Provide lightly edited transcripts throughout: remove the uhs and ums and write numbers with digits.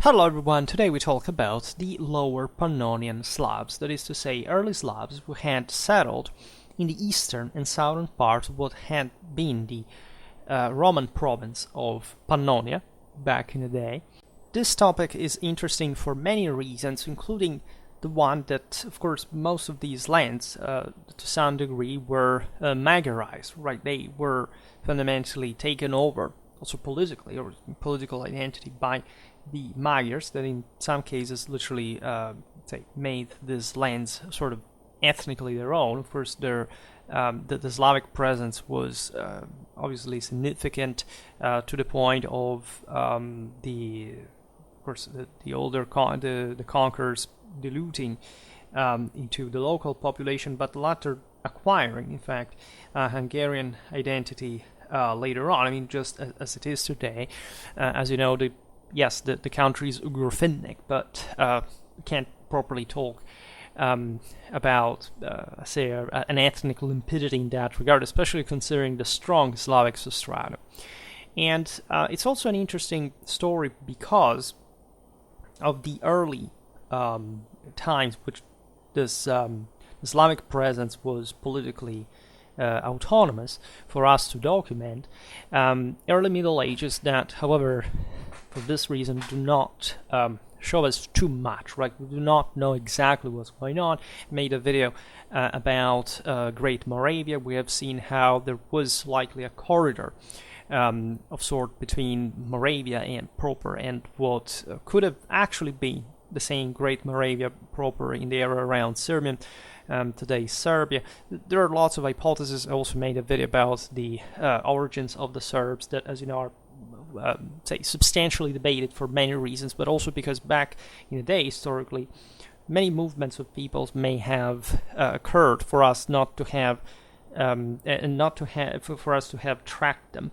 Hello everyone, today we talk about the Lower Pannonian Slavs, that is to say, early Slavs who had settled in the eastern and southern part of what had been the Roman province of Pannonia back in the day. This topic is interesting for many reasons, including the one that, of course, most of these lands, to some degree, were Magyarized, right? They were fundamentally taken over, also politically, or political identity, by the Magyars, that in some cases literally made these lands sort of ethnically their own. Of course, the Slavic presence was obviously significant to the point of the older the conquerors diluting into the local population, but the latter acquiring, in fact, Hungarian identity later on. I mean, just as it is today, as you know, the country is Ugro-Finnic, but we can't properly talk about, an ethnic limpidity in that regard, especially considering the strong Slavic substratum. And it's also an interesting story because of the early times which this Slavic presence was politically autonomous for us to document. Early Middle Ages that, however, for this reason, do not show us too much, right? We do not know exactly what's going on. I made a video about Great Moravia. We have seen how there was likely a corridor of sort between Moravia and proper, and what could have actually been the same Great Moravia proper in the area around Sirmium, today's Serbia. There are lots of hypotheses. I also made a video about the origins of the Serbs that, as you know, are substantially debated for many reasons, but also because back in the day, historically, many movements of peoples may have occurred for us not to have for us to have tracked them,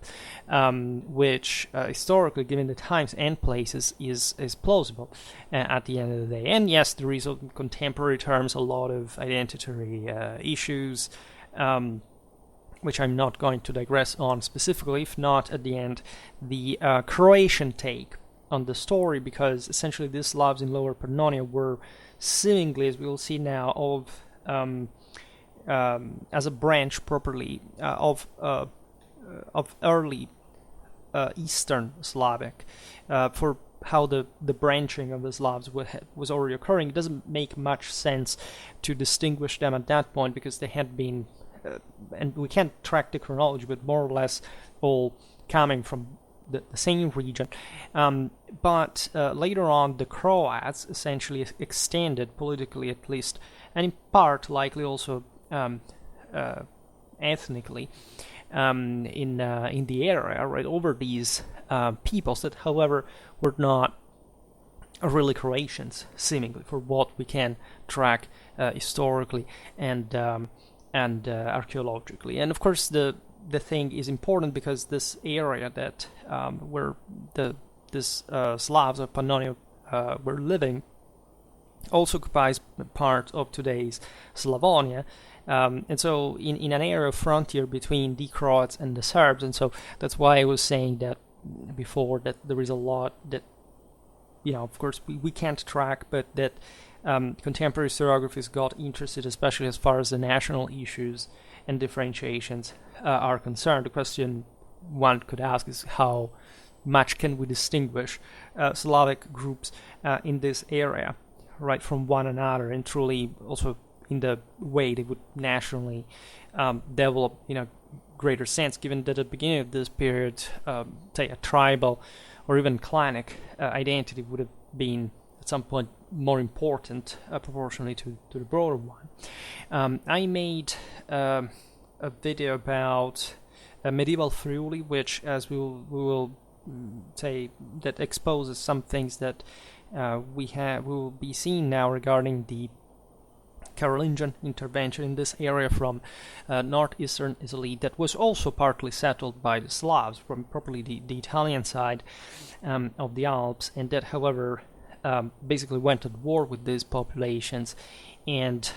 which historically, given the times and places, is plausible at the end of the day. And yes, there is, in contemporary terms, a lot of identitary issues, which I'm not going to digress on specifically, if not at the end, the Croatian take on the story, because essentially these Slavs in Lower Pannonia were seemingly, as we will see now, of as a branch properly of early Eastern Slavic. For how the branching of the Slavs was already occurring, it doesn't make much sense to distinguish them at that point, because they had been and we can't track the chronology, but more or less all coming from the same region. But later on, the Croats essentially extended politically, at least, and in part, likely also ethnically, in the area, right, over these peoples that, however, were not really Croatians, seemingly, for what we can track historically and archaeologically. And of course, the thing is important because this area that where this Slavs of Pannonia were living also occupies part of today's Slavonia, and so in an area of frontier between the Croats and the Serbs. And so that's why I was saying that before, that there is a lot that, of course, we can't track, but that contemporary historiographers got interested, especially as far as the national issues and differentiations are concerned. The question one could ask is, how much can we distinguish Slavic groups in this area, right, from one another, and truly also in the way they would nationally develop in a greater sense, given that at the beginning of this period, say a tribal or even clanic identity would have been at some point more important proportionally to the broader one. I made a video about medieval Friuli, which, as we will say, that exposes some things that we will be seeing now regarding the Carolingian intervention in this area from northeastern Italy, that was also partly settled by the Slavs from properly the Italian side of the Alps, and that, however, basically went at war with these populations. And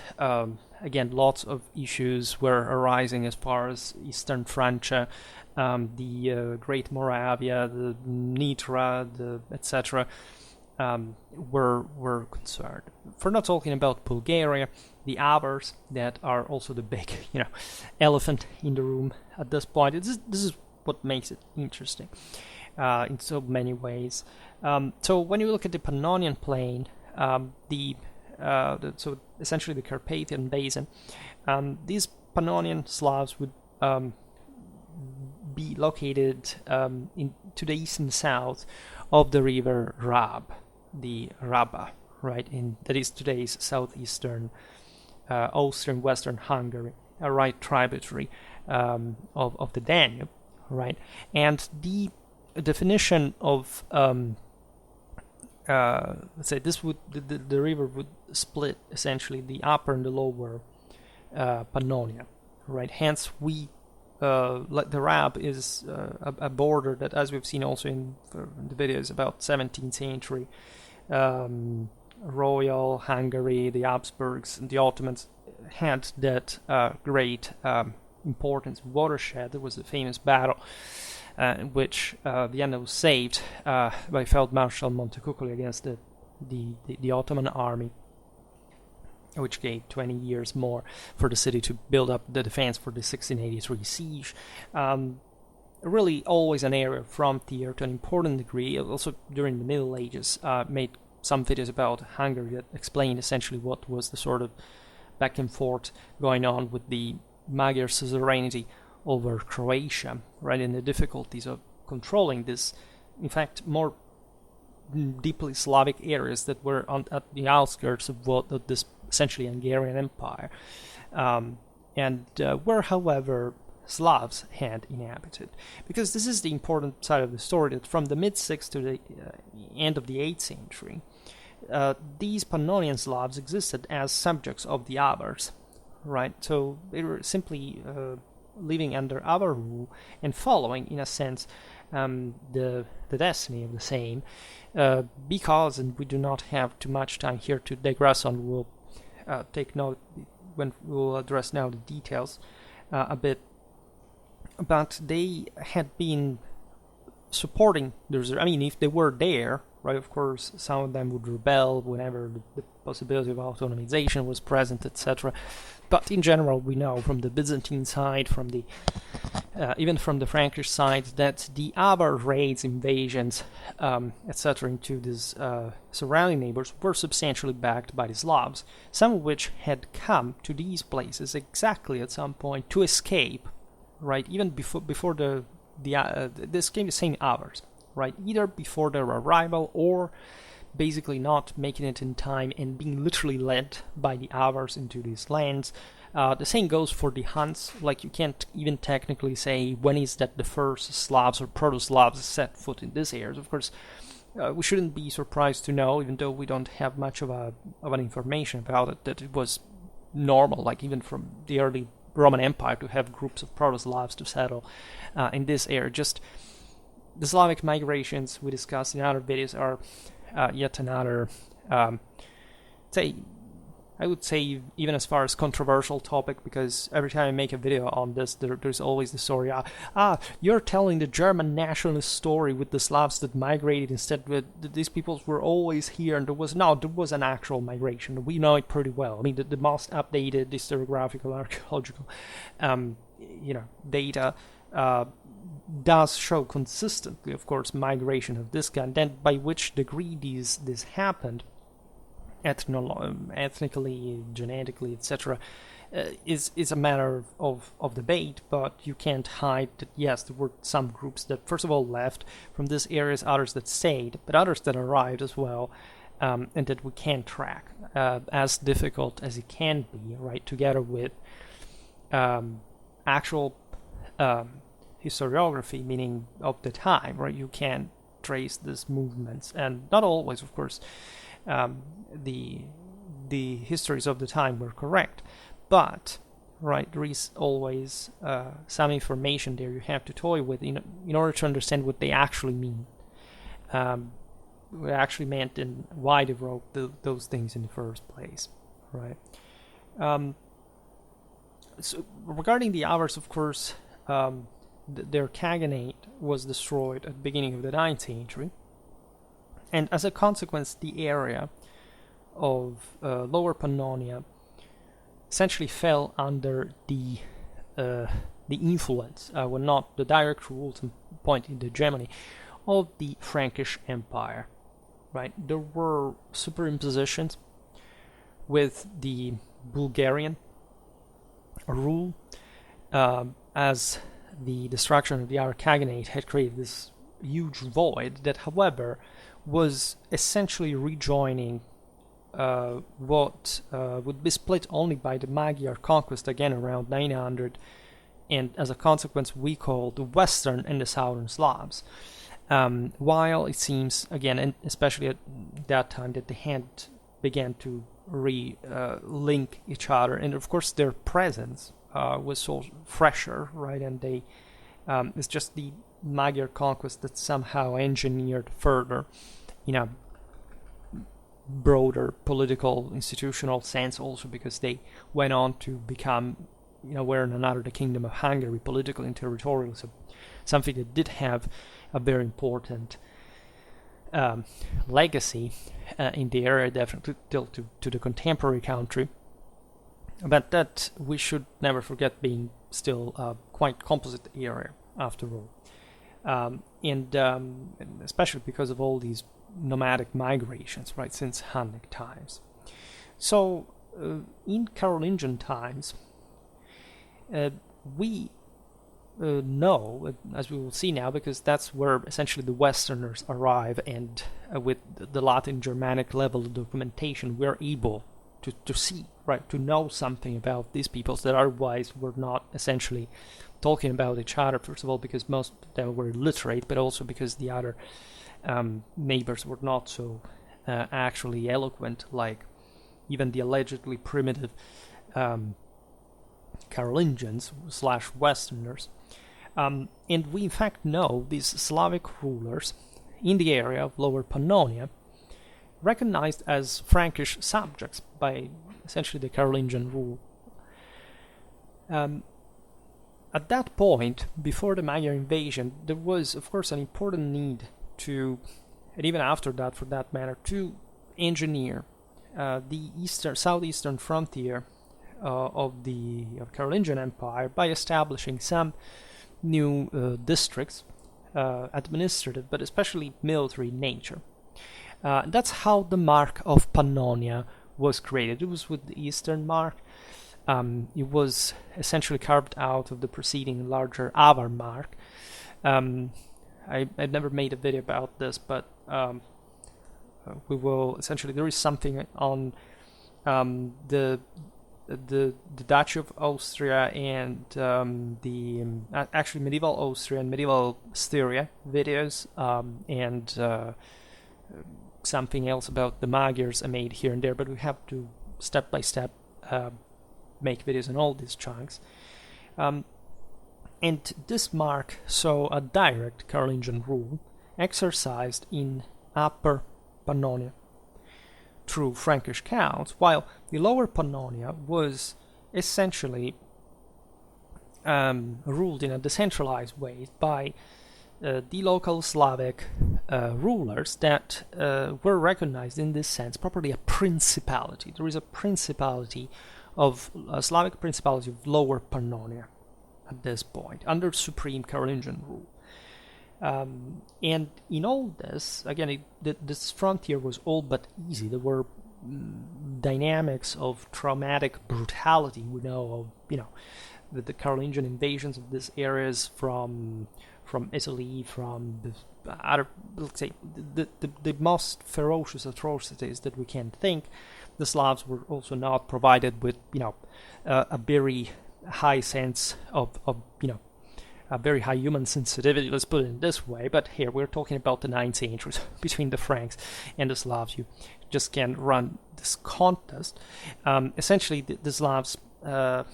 again, lots of issues were arising as far as Eastern Francia, the Great Moravia, the Nitra, etc. were concerned. For not talking about Bulgaria, the Avars that are also the big, elephant in the room at this point. This is what makes it interesting in so many ways. So when you look at the Pannonian Plain, so essentially the Carpathian Basin, these Pannonian Slavs would be located to the east and south of the river Rab, the Raba, right? That is today's southeastern Austrian Western Hungary, a right tributary of the Danube, right? And the definition of let's say this would the river would split essentially the upper and the lower Pannonia, right? Hence we like the Rab is a border that, as we've seen also in the videos about 17th century, Royal Hungary, the Habsburgs, and the Ottomans had that great importance watershed. There was a famous battle in which Vienna was saved by Field Marshal Montecuccoli against the Ottoman army, which gave 20 years more for the city to build up the defense for the 1683 siege. Really always an area of frontier to an important degree. Also during the Middle Ages made some videos about Hungary that explained essentially what was the sort of back and forth going on with the Magyar suzerainty over Croatia, right, and the difficulties of controlling this, in fact, more deeply Slavic areas that were at the outskirts of this essentially Hungarian Empire, and where, however, Slavs had inhabited. Because this is the important side of the story, that from the mid-6th to the end of the 8th century, these Pannonian Slavs existed as subjects of the Avars, right? So they were simply living under Avar rule and following, in a sense, the destiny of the same, because, and we do not have too much time here to digress on, we'll take note when we'll address now the details a bit, but they had been supporting the, I mean, if they were there, right, of course, some of them would rebel whenever the possibility of autonomization was present, etc. But in general, we know from the Byzantine side, from the even from the Frankish side, that the Avar raids, invasions, etc., into these surrounding neighbors were substantially backed by the Slavs, some of which had come to these places exactly at some point to escape, right? Even before this came the same Avars, right? Either before their arrival or basically not making it in time and being literally led by the Avars into these lands. The same goes for the Huns. Like, you can't even technically say when is that the first Slavs or Proto-Slavs set foot in this area. Of course, we shouldn't be surprised to know, even though we don't have much of an information about it, that it was normal, like even from the early Roman Empire, to have groups of Proto-Slavs to settle in this area. Just the Slavic migrations we discussed in other videos are yet another, I would say, even as far as controversial topic, because every time I make a video on this, there's always the story, you're telling the German nationalist story with the Slavs that migrated instead. These peoples were always here, and there was an actual migration. We know it pretty well. I mean, the most updated historiographical, archaeological, data does show consistently, of course, migration of this kind. Then by which degree this happened, ethnically, genetically, etc., is a matter of debate. But you can't hide that, yes, there were some groups that first of all left from these areas, others that stayed, but others that arrived as well, and that we can't track, as difficult as it can be, right, together with actual historiography, meaning of the time, right? You can trace these movements, and not always, of course, the histories of the time were correct, but right, there is always some information there you have to toy with in order to understand what they actually mean, what actually meant, and why they wrote those things in the first place, right? So regarding the Avars, of course, their Khaganate was destroyed at the beginning of the 9th century, And as a consequence, the area of Lower Pannonia essentially fell under the influence, well, not the direct rule, pointing to Germany, of the Frankish Empire. Right, there were superimpositions with the Bulgarian rule, as the destruction of the Archagonate had created this huge void that, however, was essentially rejoining what would be split only by the Magyar conquest again around 900, and as a consequence we call the Western and the Southern Slavs. While it seems, again, and especially at that time, that the hand began to link each other, and of course their presence was so fresher, right? And they it's just the Magyar conquest that somehow engineered further, in a broader political institutional sense, also because they went on to become, were in another the Kingdom of Hungary, political and territorial, so something that did have a very important legacy in the area, definitely still to the contemporary country, but that we should never forget being still a quite composite area after all, and especially because of all these nomadic migrations, right, since Hunnic times. So in Carolingian times, we know, as we will see now, because that's where essentially the Westerners arrive, and with the Latin Germanic level of documentation, we're able to see, right, to know something about these peoples that otherwise were not essentially talking about each other, first of all because most of them were illiterate, but also because the other neighbors were not so actually eloquent, like even the allegedly primitive Carolingians / Westerners. And we in fact know these Slavic rulers in the area of Lower Pannonia, recognized as Frankish subjects by essentially the Carolingian rule. At that point, before the Magyar invasion, there was, of course, an important need to, and even after that, for that matter, to engineer the southeastern frontier of the Carolingian Empire by establishing some new districts, administrative, but especially military in nature. That's how the Mark of Pannonia was created. It was with the Eastern Mark. It was essentially carved out of the preceding larger Avar Mark. I've never made a video about this, but we will essentially. There is something on the Duchy of Austria and actually medieval Austria and medieval Styria videos, and something else about the Magyars I made here and there, but we have to step by step make videos on all these chunks. And this mark saw a direct Carolingian rule exercised in Upper Pannonia through Frankish counts, while the Lower Pannonia was essentially ruled in a decentralized way by the local Slavic rulers that were recognized in this sense, properly a principality. There is a principality of a Slavic principality of Lower Pannonia at this point, under supreme Carolingian rule. And in all this, again, this frontier was all but easy. There were dynamics of traumatic brutality. We know of, the Carolingian invasions of these areas from Italy, from the other, let's say, the most ferocious atrocities that we can think. The Slavs were also not provided with, a very high sense of a very high human sensitivity, let's put it in this way, but here we're talking about the 9th century between the Franks and the Slavs. You just can't run this contest. Essentially, the Slavs at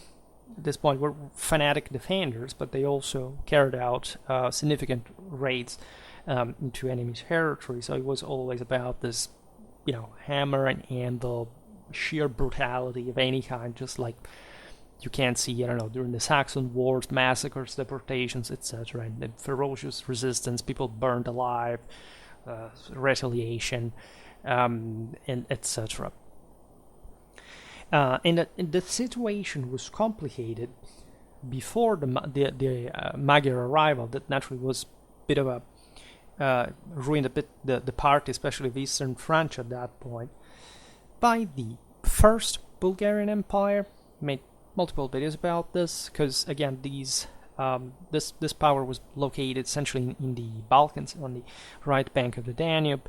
this point were fanatic defenders, but they also carried out significant raids into enemy territory, so it was always about this, hammer and anvil, sheer brutality of any kind, just like you can see, during the Saxon Wars, massacres, deportations, etc., and the ferocious resistance, people burned alive, retaliation, and etc. And the situation was complicated before the Magyar arrival. That naturally was a bit of a ruined a bit the party, especially of Eastern France at that point, by the First Bulgarian Empire. Made multiple videos about this because again this power was located essentially in the Balkans on the right bank of the Danube,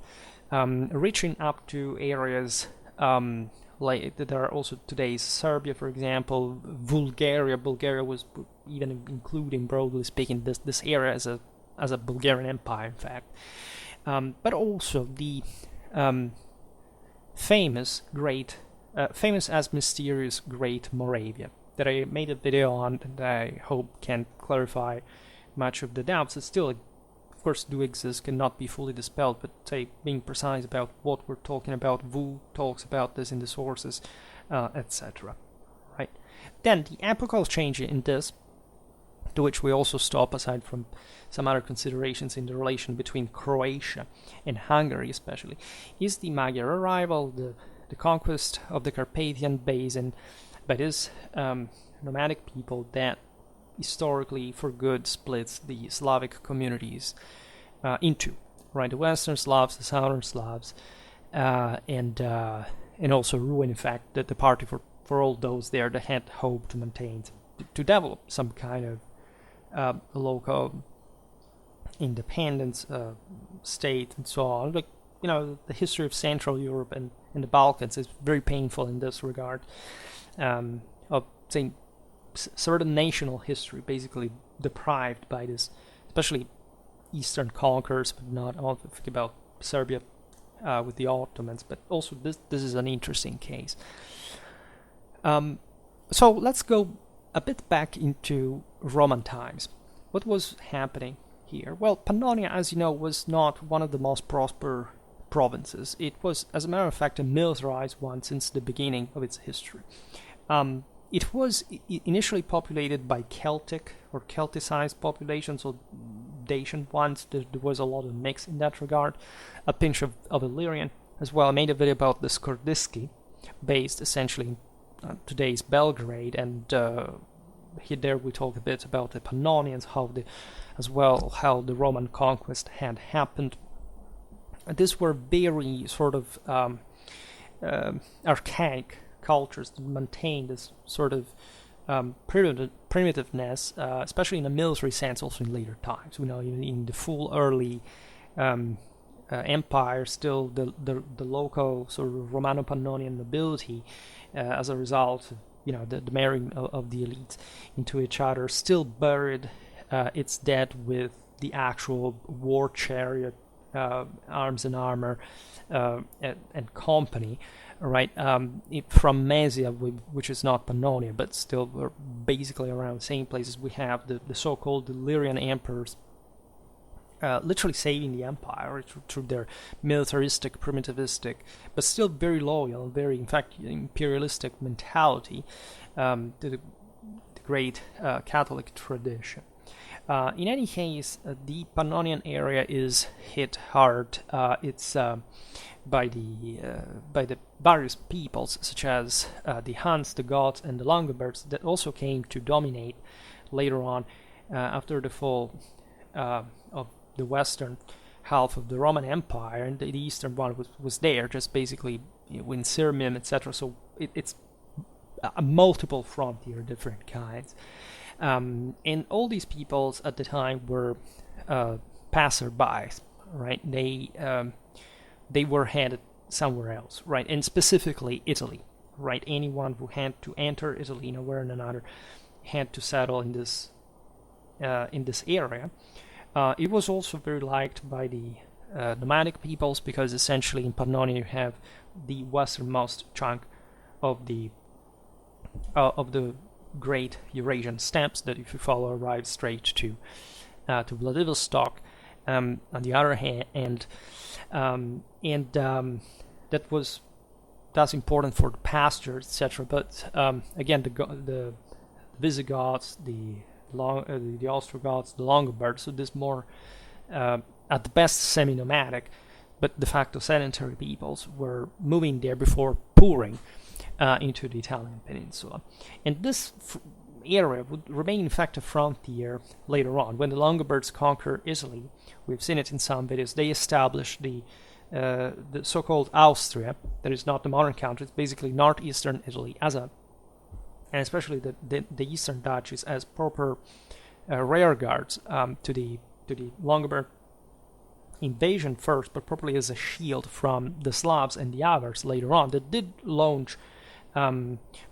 reaching up to areas like that are also today's Serbia, for example, Bulgaria. Bulgaria was even including, broadly speaking, this area as a Bulgarian empire, in fact. But also the famous as mysterious Great Moravia that I made a video on, and I hope can clarify much of the doubts that still, of course, do exist, cannot be fully dispelled, but say, being precise about what we're talking about. Wu talks about this in the sources, etc. Right? Then the epochal change in this, to which we also stop, aside from some other considerations in the relation between Croatia and Hungary especially, is the Magyar arrival, the conquest of the Carpathian Basin by this nomadic people that historically for good splits the Slavic communities into, right, the Western Slavs, the Southern Slavs, and also ruin, in fact, the party for all those there that had hoped to maintain, to develop some kind of local independence state and so on. Like, the history of Central Europe and the Balkans is very painful in this regard, of saying certain national history basically deprived by this, especially Eastern conquerors, but not all. Think about Serbia with the Ottomans, but also this is an interesting case. So let's go a bit back into Roman times. What was happening here? Well, Pannonia, as you know, was not one of the most prosperous provinces. It was, as a matter of fact, a militarized one since the beginning of its history. It was initially populated by Celtic or Celticized populations, so Dacian ones. There was a lot of mix in that regard. A pinch of Illyrian as well. I made a video about the Skordiski, based essentially in today's Belgrade, and here there we talk a bit about the Pannonians, how the Roman conquest had happened. These were very sort of archaic cultures that maintained this sort of primitiveness, especially in a military sense, also in later times. In the full early empire, still the local sort of Romano-Pannonian nobility, as a result of the marrying of the elites into each other, still buried its dead with the actual war chariot, arms and armor, and company, right? From Mesia, which is not Pannonia, but still we're basically around the same places. We have the so-called Illyrian emperors literally saving the empire through their militaristic, primitivistic, but still very loyal, very, in fact, imperialistic mentality to the great Catholic tradition. In any case, the Pannonian area is hit hard. It's by the various peoples, such as the Huns, the Goths, and the Longobards, that also came to dominate later on after the fall of the western half of the Roman Empire, and the eastern one was there, just basically in Sirmium, etc. So it's a multiple frontier, different kinds. And all these peoples at the time were passerbys, right? They were headed somewhere else, right? And specifically Italy, right? Anyone who had to enter Italy in a way or another had to settle in this area. It was also very liked by the nomadic peoples, because essentially in Pannonia you have the westernmost chunk of the great Eurasian steppes that, if you follow, arrive straight to Vladivostok. On the other hand, that's important for the pastures, etc. But again, the Visigoths, the Ostrogoths, the Longobards, so this more at the best semi-nomadic but de facto sedentary peoples were moving there before pouring into the Italian peninsula. And this area would remain, in fact, a frontier later on. When the Longobards conquer Italy, we've seen it in some videos, they established the so-called Austria, that is not the modern country, it's basically northeastern Italy, and especially the eastern duchies as proper rear guards to the Longobards invasion first, but probably as a shield from the Slavs and the Avars later on, that did launch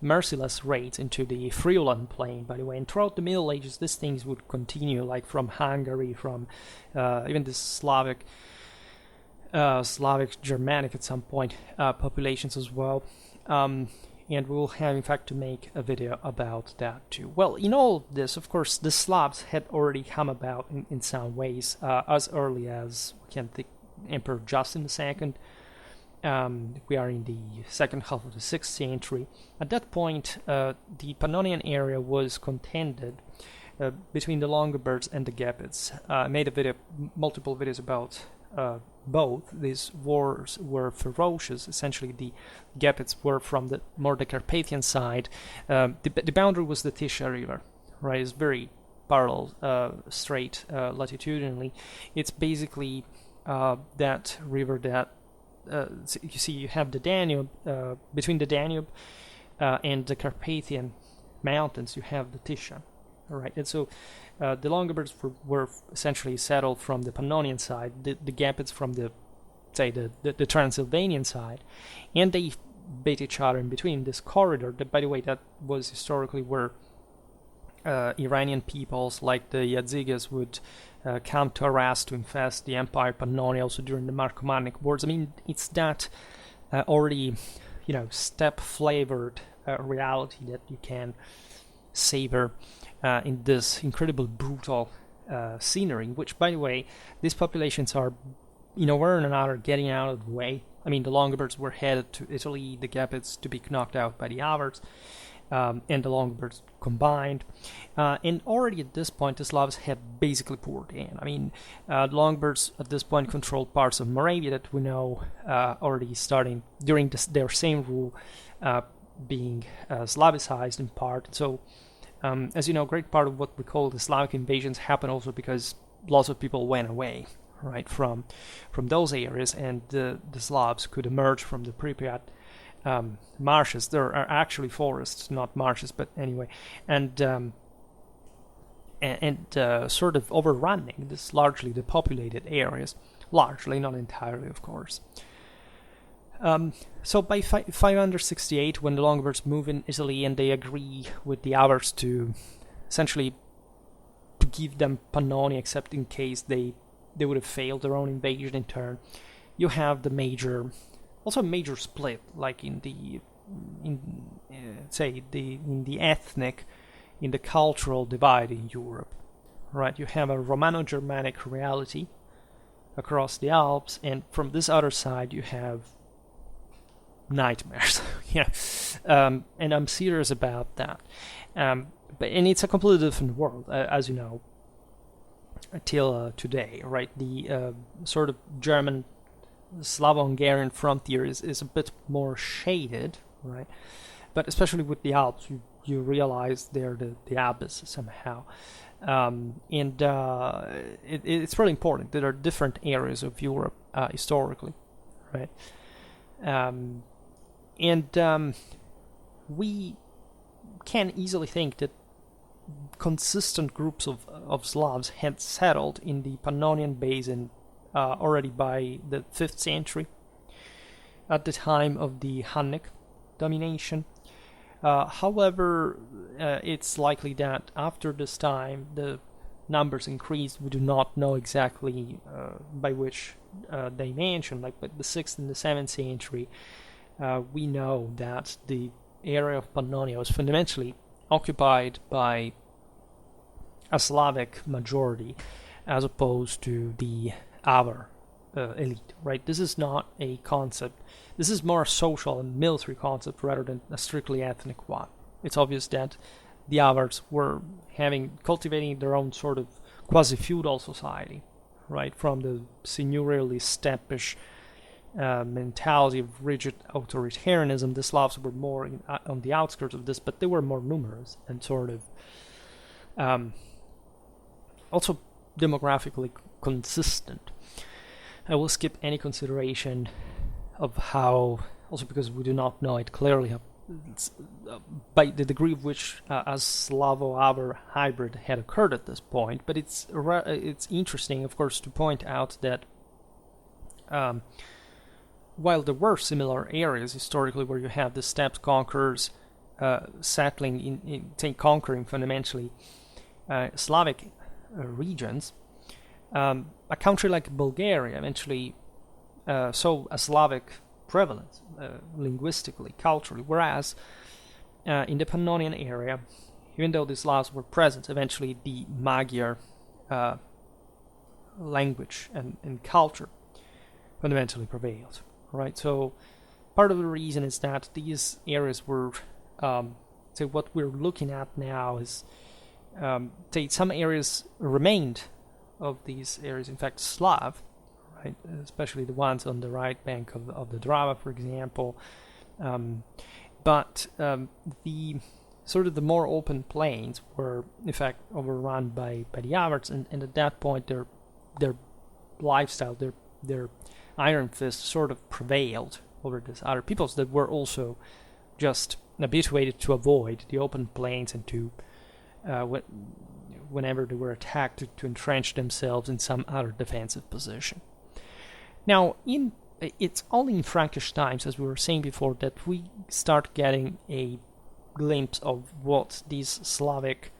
merciless raids into the Friulan plain, by the way. And throughout the Middle Ages, these things would continue, like from Hungary, from even the Slavic, Germanic at some point, populations as well. And we will have, in fact, to make a video about that too. Well, in all this, of course, the Slavs had already come about in some ways as early as, we can think, Emperor Justin II. We are in the second half of the 6th century. At that point, the Pannonian area was contended between the Longobards and the Gepids. I made multiple videos about both. These wars were ferocious. Essentially, the Gepids were from the Carpathian side. The boundary was the Tisza River, right? It's very parallel, straight latitudinally. It's basically that river that you see. You have the Danube. Between the Danube and the Carpathian Mountains, you have the Tisza. All right, and so the Longobards were essentially settled from the Pannonian side, the Gepids from the Transylvanian side, and they beat each other in between this corridor. That, by the way, that was historically where Iranian peoples like the Yazyges would come to harass, to infest the Empire Pannonia, also during the Marcomannic Wars. I mean, it's that already, step-flavored reality that you can savor in this incredible brutal scenery, which, by the way, these populations are, one way or another, getting out of the way. I mean, the Longobards were headed to Italy, the Gepids to be knocked out by the Avars, and the Longobards combined. And already at this point, the Slavs had basically poured in. I mean, the Longobards at this point controlled parts of Moravia that we know already starting during their same rule, being Slavicized in part. So, as you know, a great part of what we call the Slavic invasions happened also because lots of people went away, right, from those areas, and the Slavs could emerge from the Pripyat marshes. There are actually forests, not marshes, but anyway, and sort of overrunning this largely depopulated areas, largely, not entirely, of course. So by 568, when the Longobards move in Italy and they agree with the Avars to essentially to give them Pannonia, except in case they would have failed their own invasion in turn, you have the major split, like in the ethnic, in the cultural divide in Europe, right? You have a Romano-Germanic reality across the Alps, and from this other side you have nightmares. And I'm serious about that. And it's a completely different world, as you know, till today, right? The sort of German Slavo-Hungarian frontier is a bit more shaded, right? But especially with the Alps, you realize they're the abyss somehow. It's really important. There are different areas of Europe historically, right? We can easily think that consistent groups of Slavs had settled in the Pannonian Basin already by the 5th century, at the time of the Hunnic domination. However, it's likely that after this time the numbers increased. We do not know exactly by which dimension, like by the 6th and the 7th century. We know that the area of Pannonia was fundamentally occupied by a Slavic majority as opposed to the Avar elite, right? This is not a concept. This is more a social and military concept rather than a strictly ethnic one. It's obvious that the Avars were cultivating their own sort of quasi-feudal society, right? From the seigneurially steppish mentality of rigid authoritarianism. The Slavs were more on the outskirts of this, but they were more numerous and sort of also demographically consistent. I will skip any consideration of how, also because we do not know it clearly, by the degree of which a Slavo-Avar hybrid had occurred at this point. But it's interesting, of course, to point out that while there were similar areas historically where you have the steppe conquerors settling conquering fundamentally Slavic regions, a country like Bulgaria eventually saw a Slavic prevalence linguistically, culturally, whereas in the Pannonian area, even though the Slavs were present, eventually the Magyar language and culture fundamentally prevailed. Right, so part of the reason is that these areas were, so what we're looking at now is, some areas remained of these areas, in fact, Slav, right, especially the ones on the right bank of the Drava, for example, but the sort of the more open plains were, in fact, overrun by the Avars, and at that point their lifestyle, their iron fist sort of prevailed over these other peoples that were also just habituated to avoid the open plains and to, whenever they were attacked, to entrench themselves in some other defensive position. Now, it's only in Frankish times, as we were saying before, that we start getting a glimpse of what this Slavic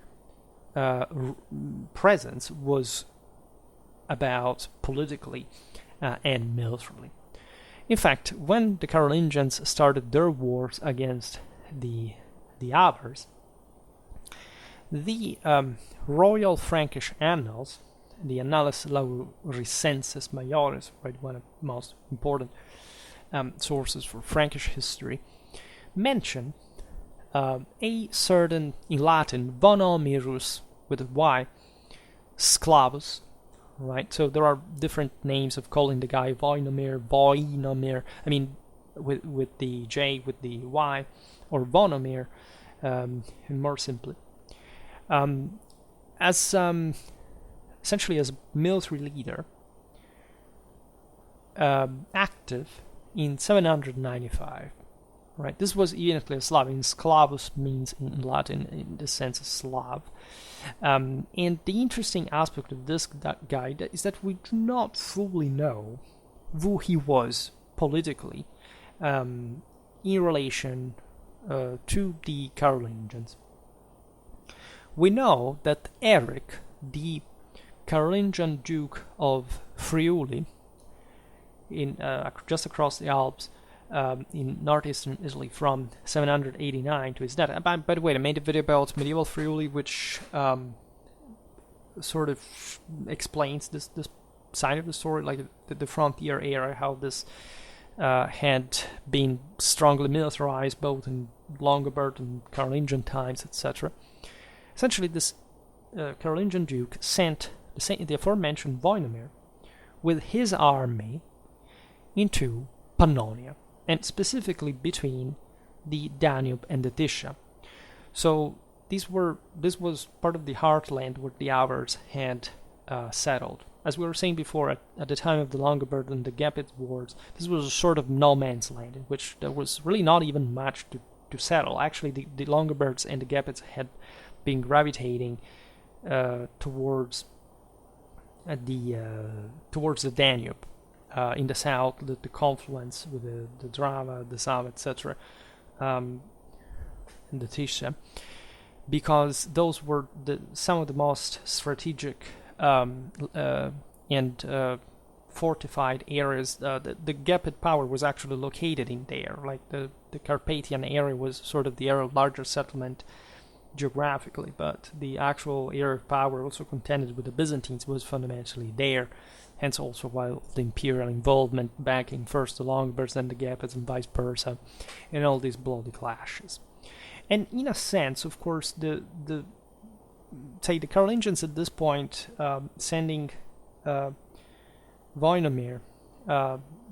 presence was about politically and militarily. In fact, when the Carolingians started their wars against the Avars, the royal Frankish annals, the Annales Lauricenses Maiores, right, one of the most important sources for Frankish history, mention a certain, in Latin, Vonomirus with a Y, Sclavus. Right, so there are different names of calling the guy Voinomir, I mean, with the J, with the Y, or Vonomir, more simply. As essentially as a military leader, active in 795. Right, this was evidently a Slav. In Sclavus means in Latin, in the sense of Slav. And the interesting aspect of this guy is that we do not fully know who he was politically in relation to the Carolingians. We know that Eric, the Carolingian Duke of Friuli, in just across the Alps, in northeastern Italy from 789 to his death. By the way, I made a video about medieval Friuli, which sort of explains this side of the story, like the frontier area, how this had been strongly militarized both in Longobard and Carolingian times, etc. Essentially, this Carolingian duke sent the aforementioned Voinomir with his army into Pannonia, and specifically between the Danube and the Tisza. So this was part of the heartland where the Avars had settled. As we were saying before, at the time of the Longobard and the Gepid wars, this was a sort of no man's land in which there was really not even much to settle. Actually, the Longobards and the Gepids had been gravitating towards the Danube. In the south, the confluence with the Drava, the Sava, etc., and the Tisza, because those were some of the most strategic and fortified areas. The Gepid power was actually located in there. Like the Carpathian area was sort of the area of larger settlement geographically, but the actual area of power also contended with the Byzantines was fundamentally there. Hence also why the imperial involvement backing first the Longobards, then the Gepids, and vice versa, and all these bloody clashes. And in a sense, of course, the Carolingians at this point sending Voinomir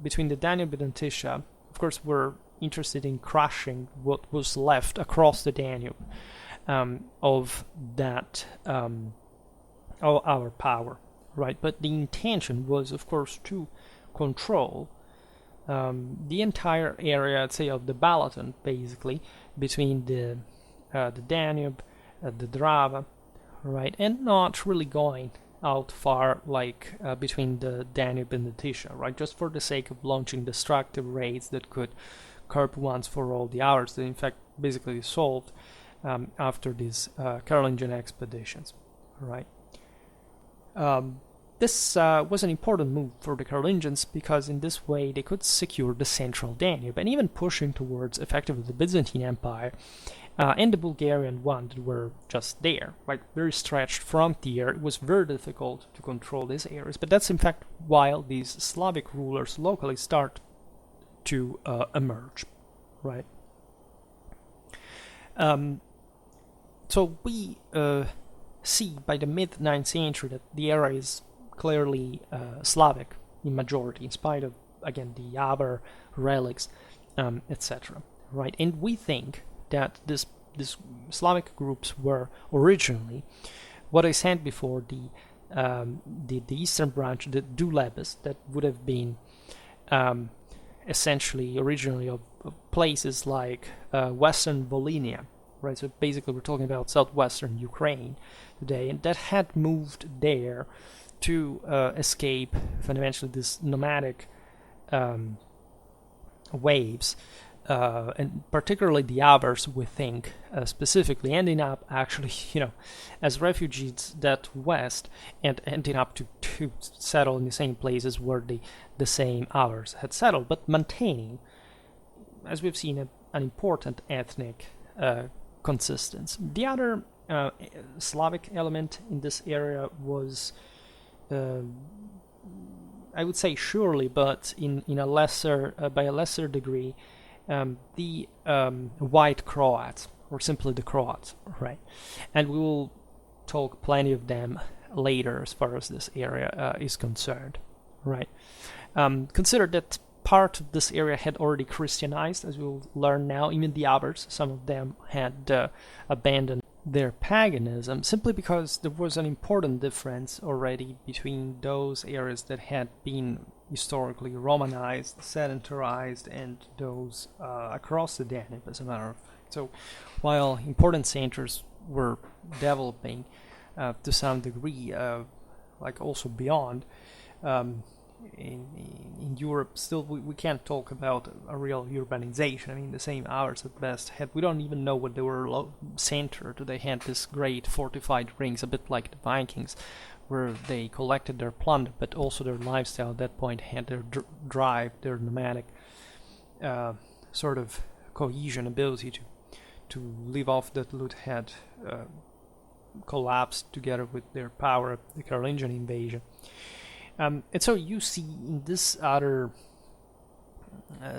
between the Danube and Tisza, of course, were interested in crushing what was left across the Danube of that our power, right? But the intention was, of course, to control the entire area, I'd say, of the Balaton, basically, between the Danube, the Drava, right, and not really going out far, like between the Danube and the Tisza, right, just for the sake of launching destructive raids that could curb once for all the hours that, in fact, basically dissolved after these Carolingian expeditions, right. This was an important move for the Carolingians because in this way they could secure the central Danube and even pushing towards effectively the Byzantine Empire and the Bulgarian one that were just there, right? Very stretched frontier. It was very difficult to control these areas, but that's in fact while these Slavic rulers locally start to emerge, right? So we see by the mid-9th century that the area is clearly Slavic in majority, in spite of, again, the Avar relics, etc. Right, and we think that these Slavic groups were originally what I said before, the eastern branch, the Dulebes, that would have been essentially originally of places like western Volhynia, right? So basically, we're talking about southwestern Ukraine today, and that had moved there to escape fundamentally this nomadic waves, and particularly the Avars, we think, specifically ending up actually, as refugees that west and ending up to settle in the same places where the same Avars had settled, but maintaining, as we've seen, an important ethnic consistency. The other Slavic element in this area was, I would say surely, but in a lesser, by a lesser degree, the white Croats, or simply the Croats, right? And we will talk plenty of them later as far as this area is concerned, right? Consider that part of this area had already Christianized, as we'll learn now. Even the Avars, some of them had abandoned their paganism, simply because there was an important difference already between those areas that had been historically Romanized, sedentarized, and those across the Danube, as a matter of fact. So while important centers were developing to some degree, like also beyond, in Europe, still we can't talk about a real urbanization. I mean, the same Avars at best had, we don't even know what they were centered. They had this great fortified rings, a bit like the Vikings, where they collected their plunder, but also their lifestyle at that point had their drive, their nomadic sort of cohesion, ability to live off that loot had collapsed together with their power, the Carolingian invasion. And so you see in this other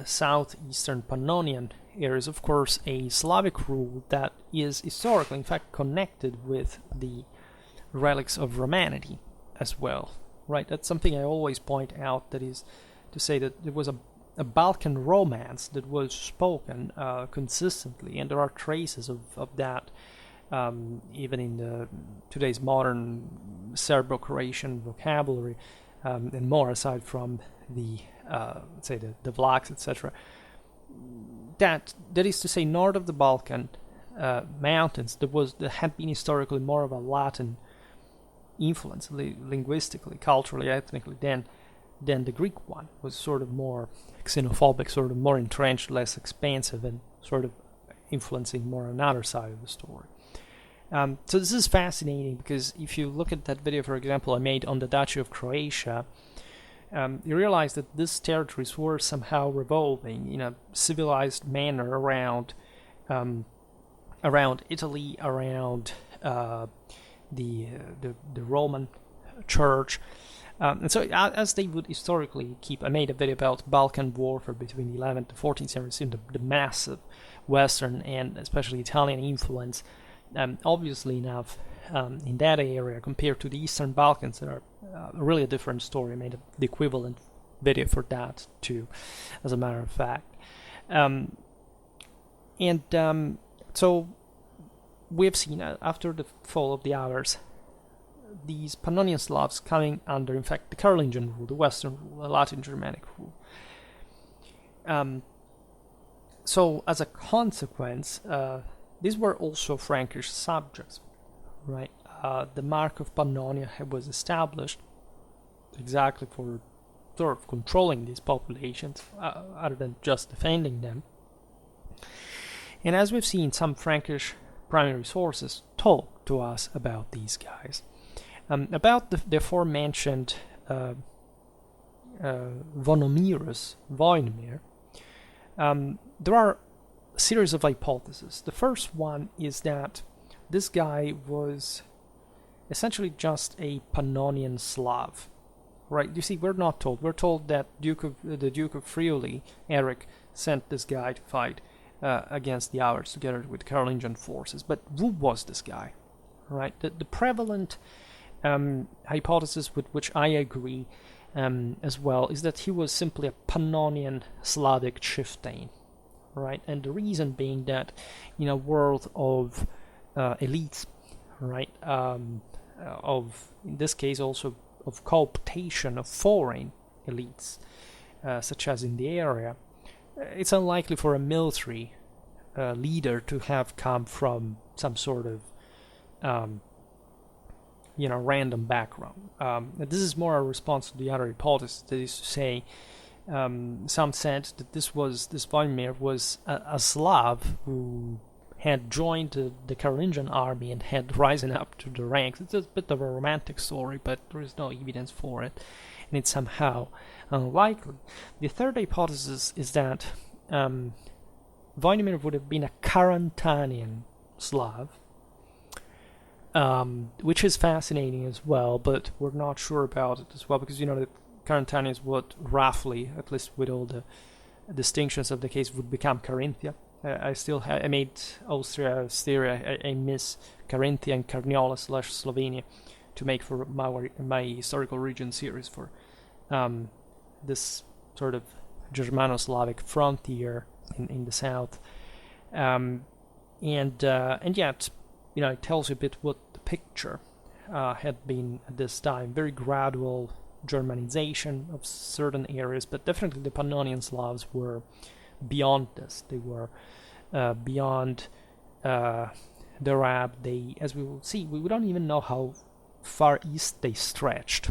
southeastern Pannonian areas, of course, a Slavic rule that is historically, in fact, connected with the relics of Romanity as well, right? That's something I always point out, that is to say that there was a Balkan romance that was spoken consistently, and there are traces of that even in today's modern Serbo-Croatian vocabulary, and more aside from the say the Vlachs, etc. That is to say, north of the Balkan mountains, there had been historically more of a Latin influence, linguistically, culturally, ethnically, than the Greek one. Was sort of more xenophobic, sort of more entrenched, less expansive, and sort of influencing more another side of the story. So this is fascinating, because if you look at that video, for example, I made on the Duchy of Croatia, you realize that these territories were somehow revolving in a civilized manner around Italy, around the Roman Church, and so as they would historically keep. I made a video about Balkan warfare between the 11th and 14th century, the massive Western and especially Italian influence. Obviously enough, in that area compared to the Eastern Balkans, that are really a different story. I made the equivalent video for that too, as a matter of fact. So we've seen after the fall of the Avars, these Pannonian Slavs coming under, in fact, the Carolingian rule, the Western rule, the Latin Germanic rule. So as a consequence, these were also Frankish subjects, right? The mark of Pannonia was established exactly for sort of controlling these populations, other than just defending them. And as we've seen, some Frankish primary sources talk to us about these guys. About the aforementioned Vonomiros, Voinmir, there are a series of hypotheses. The first one is that this guy was essentially just a Pannonian Slav, right? You see, we're not told. We're told that the Duke of Friuli, Eric, sent this guy to fight against the Avars together with Carolingian forces. But who was this guy, right? The prevalent hypothesis with which I agree as well is that he was simply a Pannonian Slavic chieftain, right? And the reason being that in a world of elites, right, of, in this case also of cooptation of foreign elites, such as in the area, it's unlikely for a military leader to have come from some sort of random background. This is more a response to the other hypothesis, that is to say, some said that this Voimir was a Slav who had joined the Carolingian army and had risen up to the ranks. It's a bit of a romantic story, but there is no evidence for it, and it's somehow unlikely. The third hypothesis is that Voimir would have been a Carantanian Slav, which is fascinating as well, but we're not sure about it as well, because that Carantanians would roughly, at least with all the distinctions of the case, would become Carinthia. I made Austria, Styria, I miss Carinthia and Carniola / Slovenia to make for my historical region series for this sort of Germano-Slavic frontier in the south, and yet, it tells you a bit what the picture had been at this time. Very gradual Germanization of certain areas, but definitely the Pannonian Slavs were beyond this. They were beyond the Rab. They, as we will see, we don't even know how far east they stretched.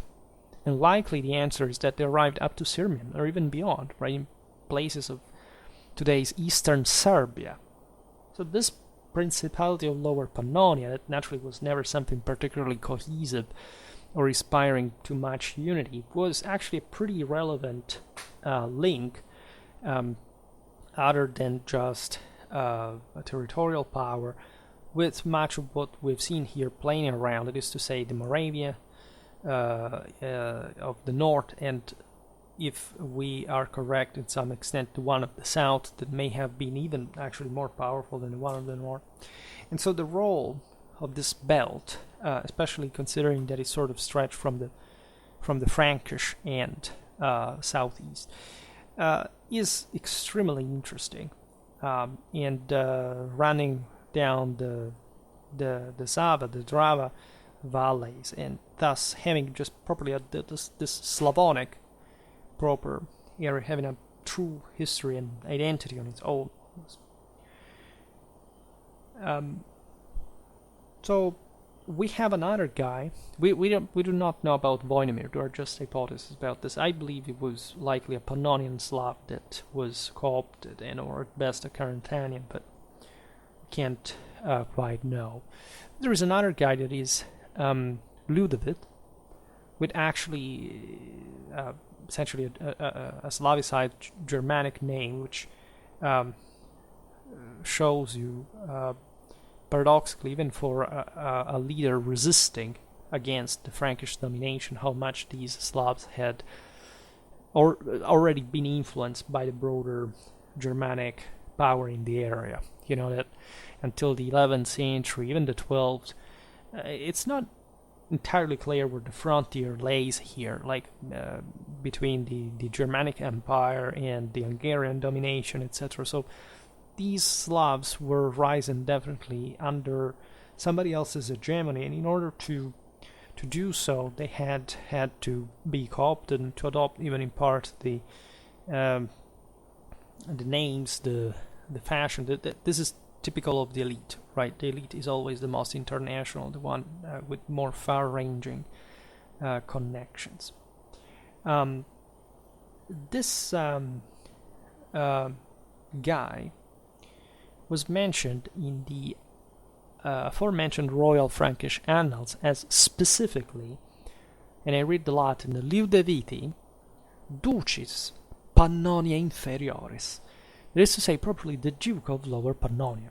And likely the answer is that they arrived up to Sirmium, or even beyond, right, in places of today's eastern Serbia. So this Principality of Lower Pannonia, that naturally was never something particularly cohesive or aspiring to much unity, was actually a pretty relevant link, other than just a territorial power, with much of what we've seen here playing around. It is to say, the Moravia of the north, and if we are correct in some extent, the one of the south that may have been even actually more powerful than the one of the north. And so the role of this belt, especially considering that it sort of stretched from the Frankish and southeast, is extremely interesting, and running down the Sava, the Drava valleys, and thus having just properly this Slavonic proper area having a true history and identity on its own. So we have another guy. We do not know about Voinimir. There are just hypotheses about this. I believe it was likely a Pannonian Slav that was co-opted, or at best a Carantanian, but can't quite know. There is another guy that is Ludovic, with actually essentially a Slavicized Germanic name, which shows you, paradoxically, even for a leader resisting against the Frankish domination, how much these Slavs had already been influenced by the broader Germanic power in the area. That until the 11th century, even the 12th, it's not entirely clear where the frontier lays here, like between the Germanic Empire and the Hungarian domination, etc. So these Slavs were rising definitely under somebody else's hegemony, and in order to do so, they had to be co-opted and to adopt, even in part, the names, the fashion. This is typical of the elite, right? The elite is always the most international, the one with more far-ranging connections. This guy was mentioned in the aforementioned Royal Frankish Annals as specifically, and I read the Latin, Liudeviti Ducis Pannonia Inferioris. That is to say, properly, the Duke of Lower Pannonia.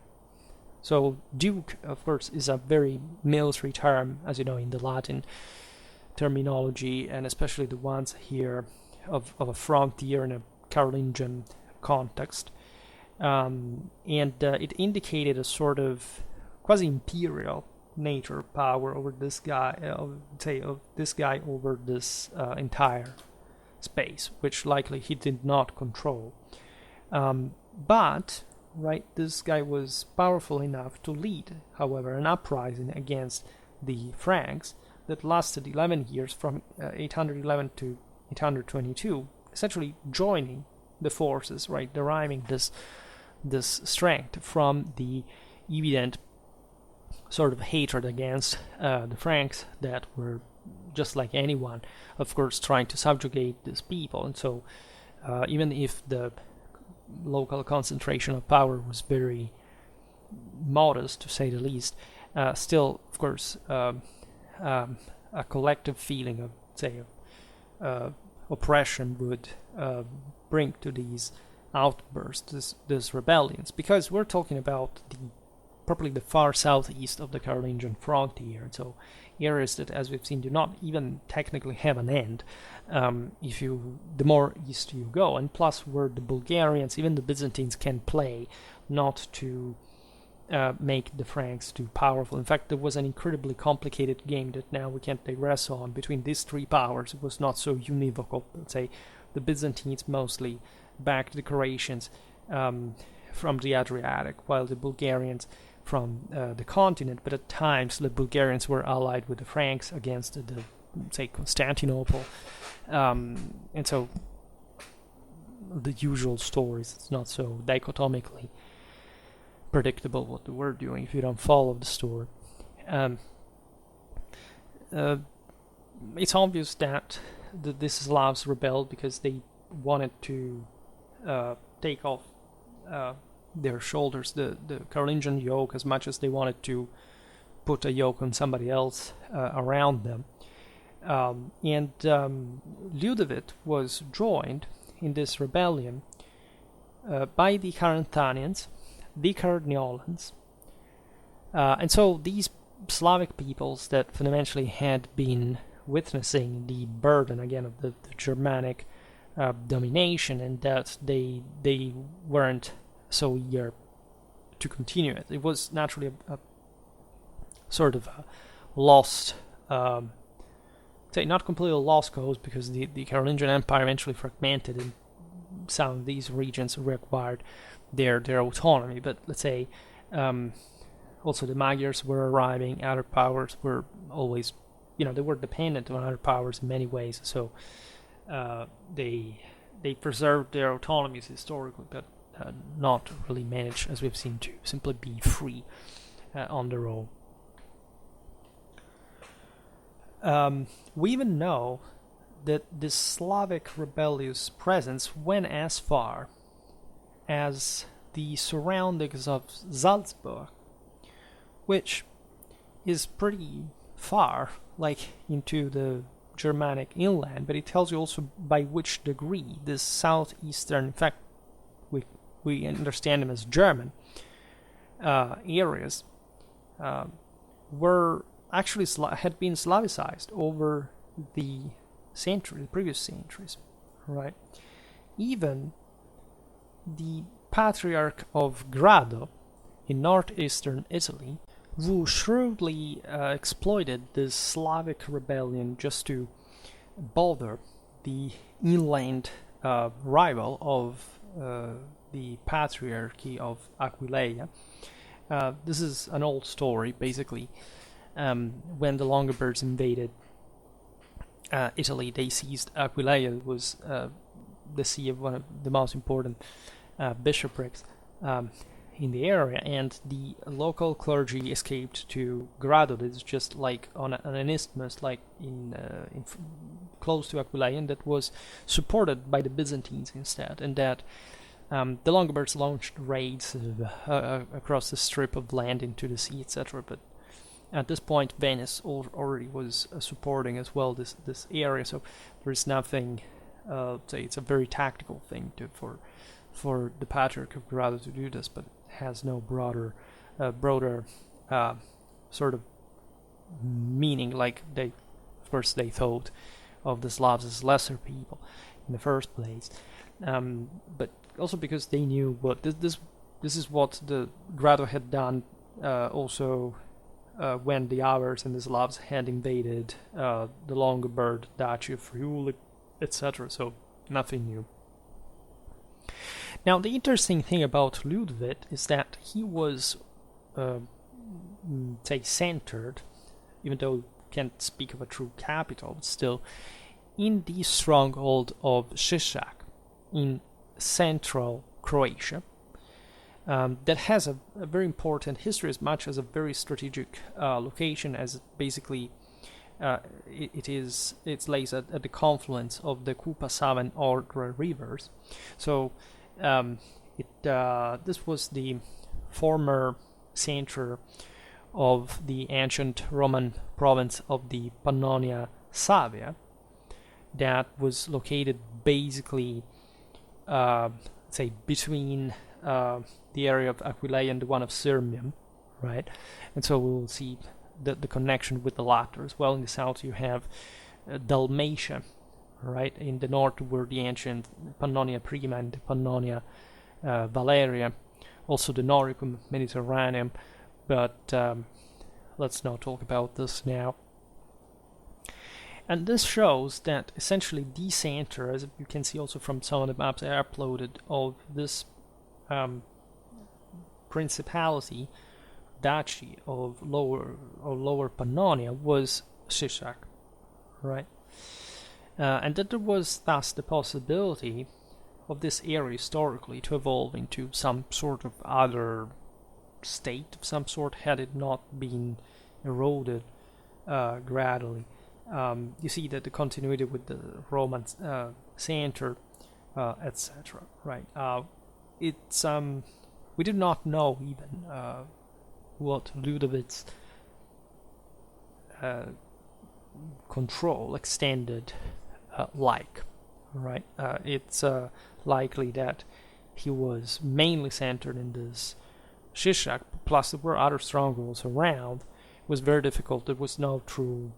So, Duke, of course, is a very military term, as you know, in the Latin terminology, and especially the ones here of a frontier in a Carolingian context. And it indicated a sort of quasi-imperial nature, power over this guy, of this guy over this entire space, which likely he did not control. But, right, this guy was powerful enough to lead, however, an uprising against the Franks that lasted 11 years, from 811 to 822, essentially joining the forces, right, deriving this strength from the evident sort of hatred against the Franks that were, just like anyone, of course, trying to subjugate these people. And so even if the local concentration of power was very modest, to say the least, still, of course, a collective feeling of, say, oppression would bring to these outbursts, these rebellions, because we're talking about probably the far southeast of the Carolingian frontier, and so areas that, as we've seen, do not even technically have an end the more east you go, and plus where the Bulgarians, even the Byzantines, can play not to make the Franks too powerful. In fact, there was an incredibly complicated game that now we can't digress on between these three powers. It was not so univocal. Let's say the Byzantines mostly backed the Croatians from the Adriatic, while the Bulgarians from the continent, but at times the Bulgarians were allied with the Franks against the, say, Constantinople, and so the usual stories. It's not so dichotomically predictable what they were doing if you don't follow the story. It's obvious that the Slavs rebelled because they wanted to take off their shoulders the Carolingian yoke, as much as they wanted to put a yoke on somebody else around them. And Ludovit was joined in this rebellion by the Caranthanians, the Carniolans, and so these Slavic peoples that fundamentally had been witnessing the burden again of the Germanic domination, and that they weren't so eager to continue it. It was naturally a sort of a lost, say not completely lost cause, because the Carolingian Empire eventually fragmented, and some of these regions required their autonomy. But let's say also the Magyars were arriving. Other powers were always, they were dependent on other powers in many ways. So they preserved their autonomies historically, but not really managed, as we've seen, to simply be free on their own. We even know that this Slavic rebellious presence went as far as the surroundings of Salzburg, which is pretty far, like into the Germanic inland, but it tells you also by which degree this southeastern, in fact, we understand them as German areas, were actually had been Slavicized over the previous centuries, right? Even the Patriarch of Grado in northeastern Italy, who shrewdly exploited this Slavic rebellion just to bother the inland rival of the Patriarchy of Aquileia. This is an old story, basically. When the Longobards invaded Italy, they seized Aquileia. It was the see of one of the most important bishoprics in the area, and the local clergy escaped to Grado. It's just like on an isthmus, like in close to Aquileia, and that was supported by the Byzantines instead, and that the Longobards launched raids across the strip of land into the sea, etc. But at this point, Venice already was supporting as well this area, so there is nothing. Say it's a very tactical thing for the Patriarch of Grado to do this, but it has no broader sort of meaning. Like they thought of the Slavs as lesser people in the first place, but also because they knew what this is what the Grado had done also when the Avars and the Slavs had invaded the Longobard Duchy of Friuli, etc. So nothing new. Now the interesting thing about Ludwig is that he was, say, centered, even though you can't speak of a true capital, but still, in the stronghold of Sisak in central Croatia. That has a very important history as much as a very strategic location, as basically it lays at the confluence of the Kupa, Sava, and Ordra rivers. So this was the former center of the ancient Roman province of the Pannonia Savia, that was located basically, say, between the area of Aquileia and the one of Sirmium, right? And so we will see the connection with the latter as well. In the south you have Dalmatia, right? In the north were the ancient Pannonia Prima and the Pannonia Valeria, also the Noricum Mediterraneum, but let's not talk about this now. And this shows that essentially the center, as you can see also from some of the maps I uploaded, of this principality, duchy of lower Pannonia, was Sisak, right? And that there was thus the possibility of this area historically to evolve into some sort of other state of some sort had it not been eroded gradually. You see that the continuity with the Roman center, etc. Right? It's we do not know even what Ludovic's control extended like. Right? It's likely that he was mainly centered in this Sisak. Plus, there were other strongholds around. It was very difficult. There was no true,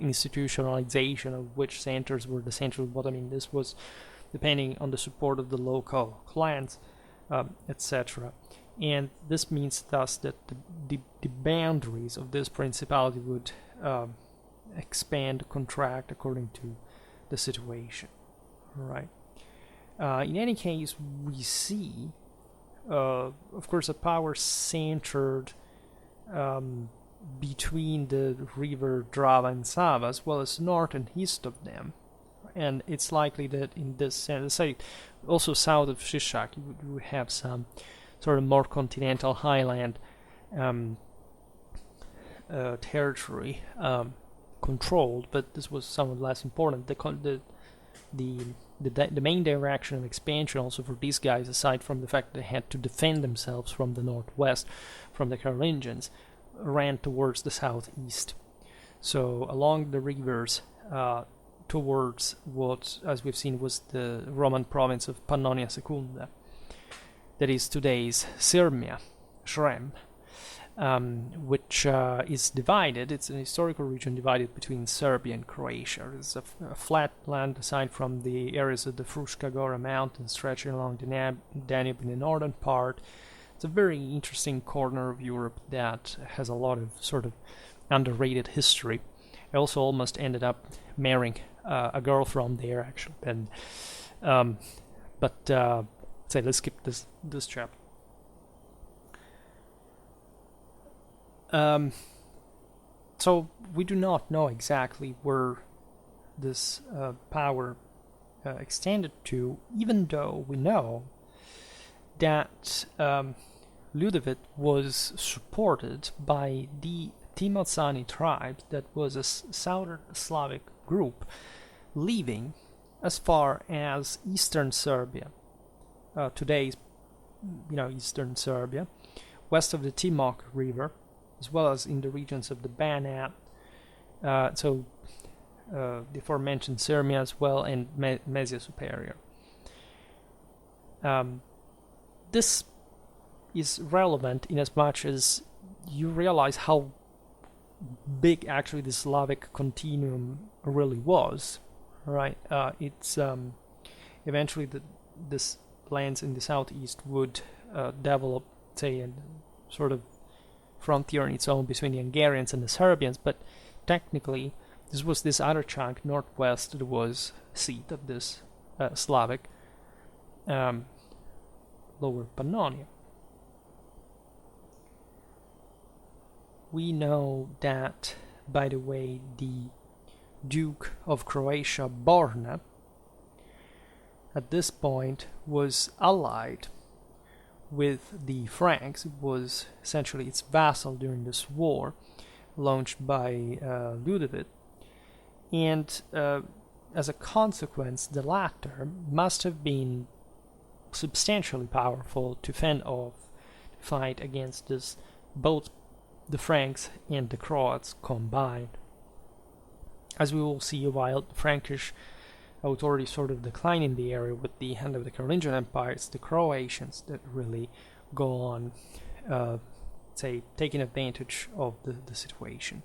institutionalization of which centers were the central. But I mean, this was depending on the support of the local clans, etc. And this means thus that the boundaries of this principality would expand, contract according to the situation, right? In any case, we see, of course, a power centered between the river Drava and Sava, as well as north and east of them. And it's likely that in this say also south of Sisak, you would have some sort of more continental highland territory controlled, but this was somewhat less important. The main direction of expansion also for these guys, aside from the fact that they had to defend themselves from the northwest, from the Carolingians, ran towards the southeast. So along the rivers towards what, as we've seen, was the Roman province of Pannonia Secunda, that is today's Sirmia, Shrem, which is divided. It's an historical region divided between Serbia and Croatia. It's a flat land aside from the areas of the Fruška Gora mountains stretching along the Danube in the northern part. It's a very interesting corner of Europe that has a lot of sort of underrated history. I also almost ended up marrying a girl from there, actually. And let's skip this chapter. So we do not know exactly where this power extended to, even though we know that Ludovic was supported by the Timocani tribe, that was a Southern Slavic group living as far as eastern Serbia, today's eastern Serbia, west of the Timok River, as well as in the regions of the Banat, the aforementioned Sirmia as well, and Mesia Superior. This is relevant in as much as you realize how big actually the Slavic continuum really was, right? It's eventually this lands in the southeast would develop, say, a sort of frontier on its own between the Hungarians and the Serbians, but technically this was this other chunk northwest that was seat of this Slavic Lower Pannonia. We know that, by the way, the Duke of Croatia, Borna, at this point was allied with the Franks. It was essentially its vassal during this war launched by Ludovic, and as a consequence the latter must have been substantially powerful to fend off, to fight against this, both the Franks and the Croats combined. As we will see, while the Frankish authority sort of declined in the area with the end of the Carolingian Empire, it's the Croatians that really go on, taking advantage of the situation.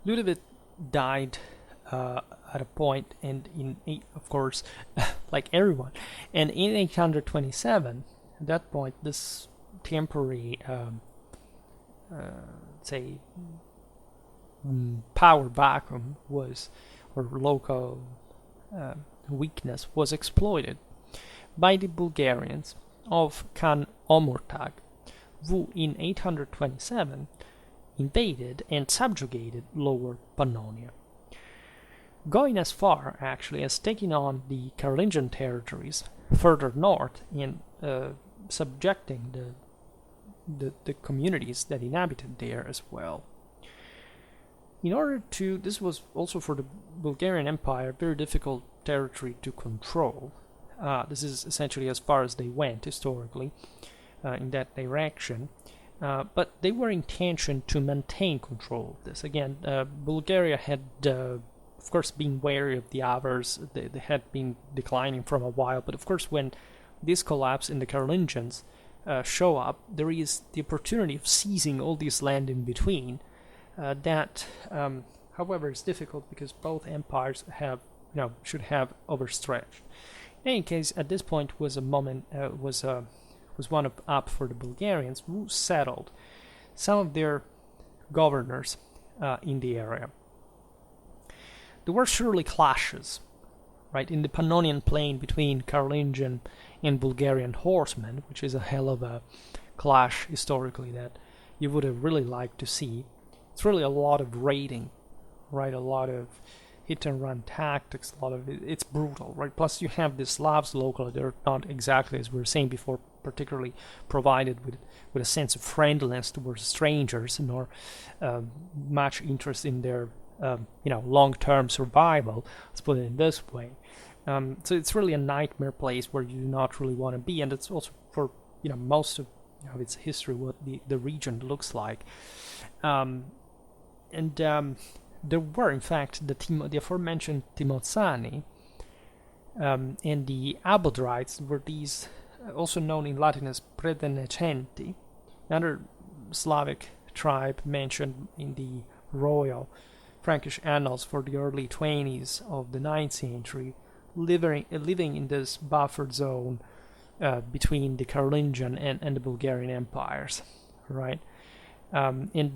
Ludovic died at a point, and of course, like everyone, and in 827, at that point, this temporary, power vacuum or local weakness was exploited by the Bulgarians of Khan Omurtag, who in 827 invaded and subjugated Lower Pannonia, going as far actually as taking on the Carolingian territories further north and subjecting the communities that inhabited there as well. In order to, this was also for the Bulgarian Empire, very difficult territory to control. This is essentially as far as they went historically in that direction. But they were intentioned to maintain control of this. Again, Bulgaria had, of course, been wary of the Avars. They had been declining from a while. But of course, when this collapse in the Carolingians show up, there is the opportunity of seizing all this land in between. That, however, is difficult because both empires should have overstretched. In any case, at this point was a moment was one up for the Bulgarians, who settled some of their governors in the area. There were surely clashes, right, in the Pannonian plain between Carolingian and Bulgarian horsemen, which is a hell of a clash historically that you would have really liked to see. It's really a lot of raiding, right? A lot of hit and run tactics. It's brutal, right? Plus, you have the Slavs locally. They're not exactly, as we were saying before, particularly provided with a sense of friendliness towards strangers, nor much interest in their long-term survival. Let's put it in this way. So it's really a nightmare place where you do not really want to be, and it's also for most of its history what the region looks like. There were, in fact, the aforementioned Timocani and the Abodrites were these, also known in Latin as Pretenecenti, another Slavic tribe mentioned in the royal Frankish annals for the early 20s of the 9th century, living in this buffer zone between the Carolingian and the Bulgarian empires, right? And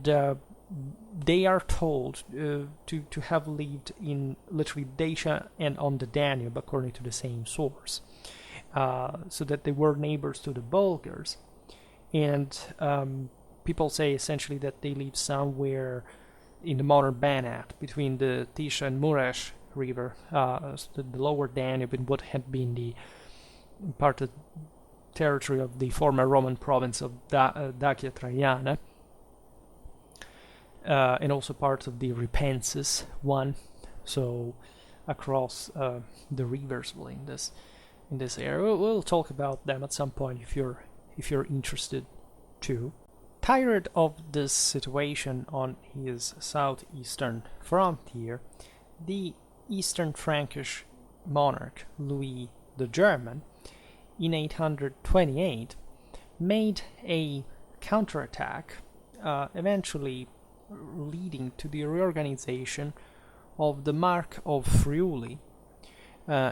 they are told to have lived in literally Dacia and on the Danube, according to the same source, so that they were neighbors to the Bulgars. And people say essentially that they lived somewhere in the modern Banat, between the Tisza and Mureș river, the lower Danube, in what had been the part of territory of the former Roman province of Dacia Traiana, and also part of the Ripensis one, so across the rivers in this area. We'll talk about them at some point if you're interested too. Tired of this situation on his southeastern frontier, the Eastern Frankish monarch Louis the German, in 828, made a counterattack, eventually leading to the reorganization of the Mark of Friuli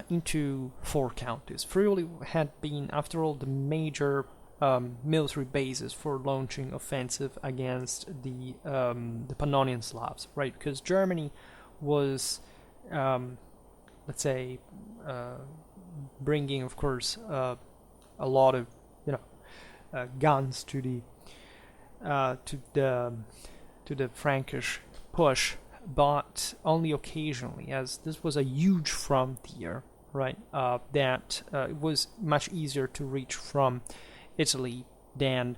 into 4 counties. Friuli had been, after all, the major military basis for launching offensive against the Pannonian Slavs, right? Because Germany was, let's say, bringing, of course, a lot of guns to the Frankish push, but only occasionally, as this was a huge frontier, right? That it was much easier to reach from Italy than,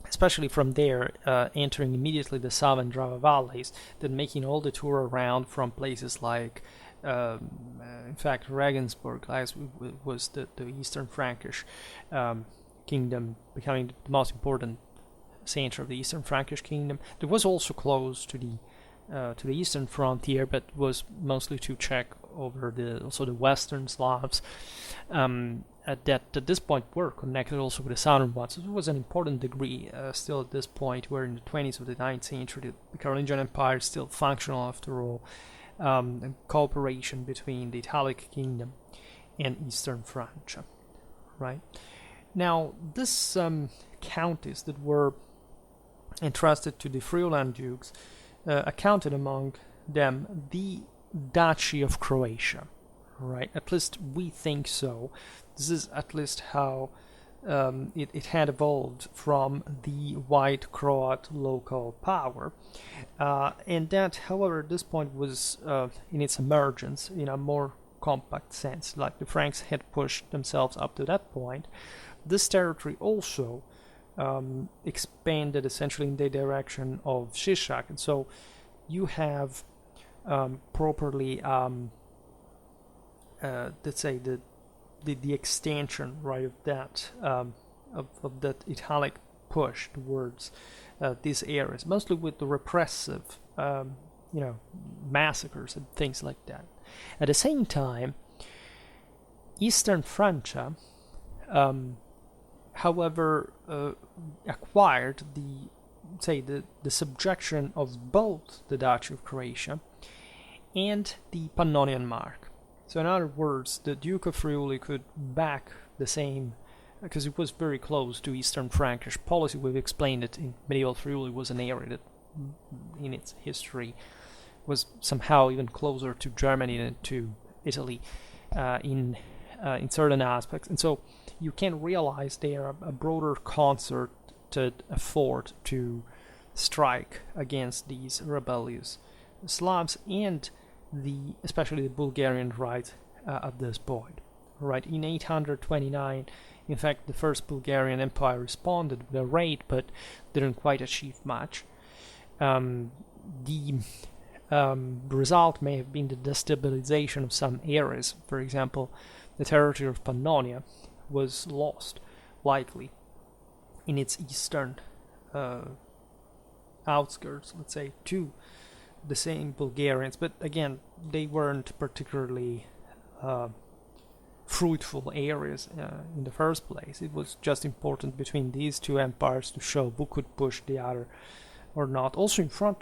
especially from there, entering immediately the Sava and Drava valleys, than making all the tour around from places like, in fact, Regensburg, as was the Eastern Frankish kingdom, becoming the most important center of the Eastern Frankish kingdom. It was also close to the eastern frontier, but was mostly to check over the Western Slavs that at this point were connected also with the southern ones. So it was an important degree still at this point, where in the 20s of the 9th century the Carolingian Empire is still functional after all, and cooperation between the Italic kingdom and Eastern Francia, right? Now, this counties that were entrusted to the Friulan dukes accounted among them the Duchy of Croatia, right? At least we think so. This is at least how it had evolved from the White Croat local power, and that, however, at this point was in its emergence in a more compact sense. Like the Franks had pushed themselves up to that point, this territory also expanded essentially in the direction of Shishak, and so you have properly, let's say, the extension, right, of that of that Italic push towards these areas, mostly with the repressive, massacres and things like that. At the same time, Eastern Francia, however, acquired the subjection of both the Duchy of Croatia and the Pannonian Mark. So in other words, the Duke of Friuli could back the same, because it was very close to Eastern Frankish policy. We've explained it in medieval Friuli was an area that in its history was somehow even closer to Germany than to Italy in certain aspects. And so you can realize there a broader concerted effort to strike against these rebellious Slavs and especially the Bulgarian right at this point. Right, in 829, in fact, the First Bulgarian Empire responded with a raid, but didn't quite achieve much. The result may have been the destabilization of some areas. For example, the territory of Pannonia was lost, likely, in its eastern outskirts, let's say, to the same Bulgarians. But again, they weren't particularly fruitful areas in the first place. It was just important between these two empires to show who could push the other or not. Also in front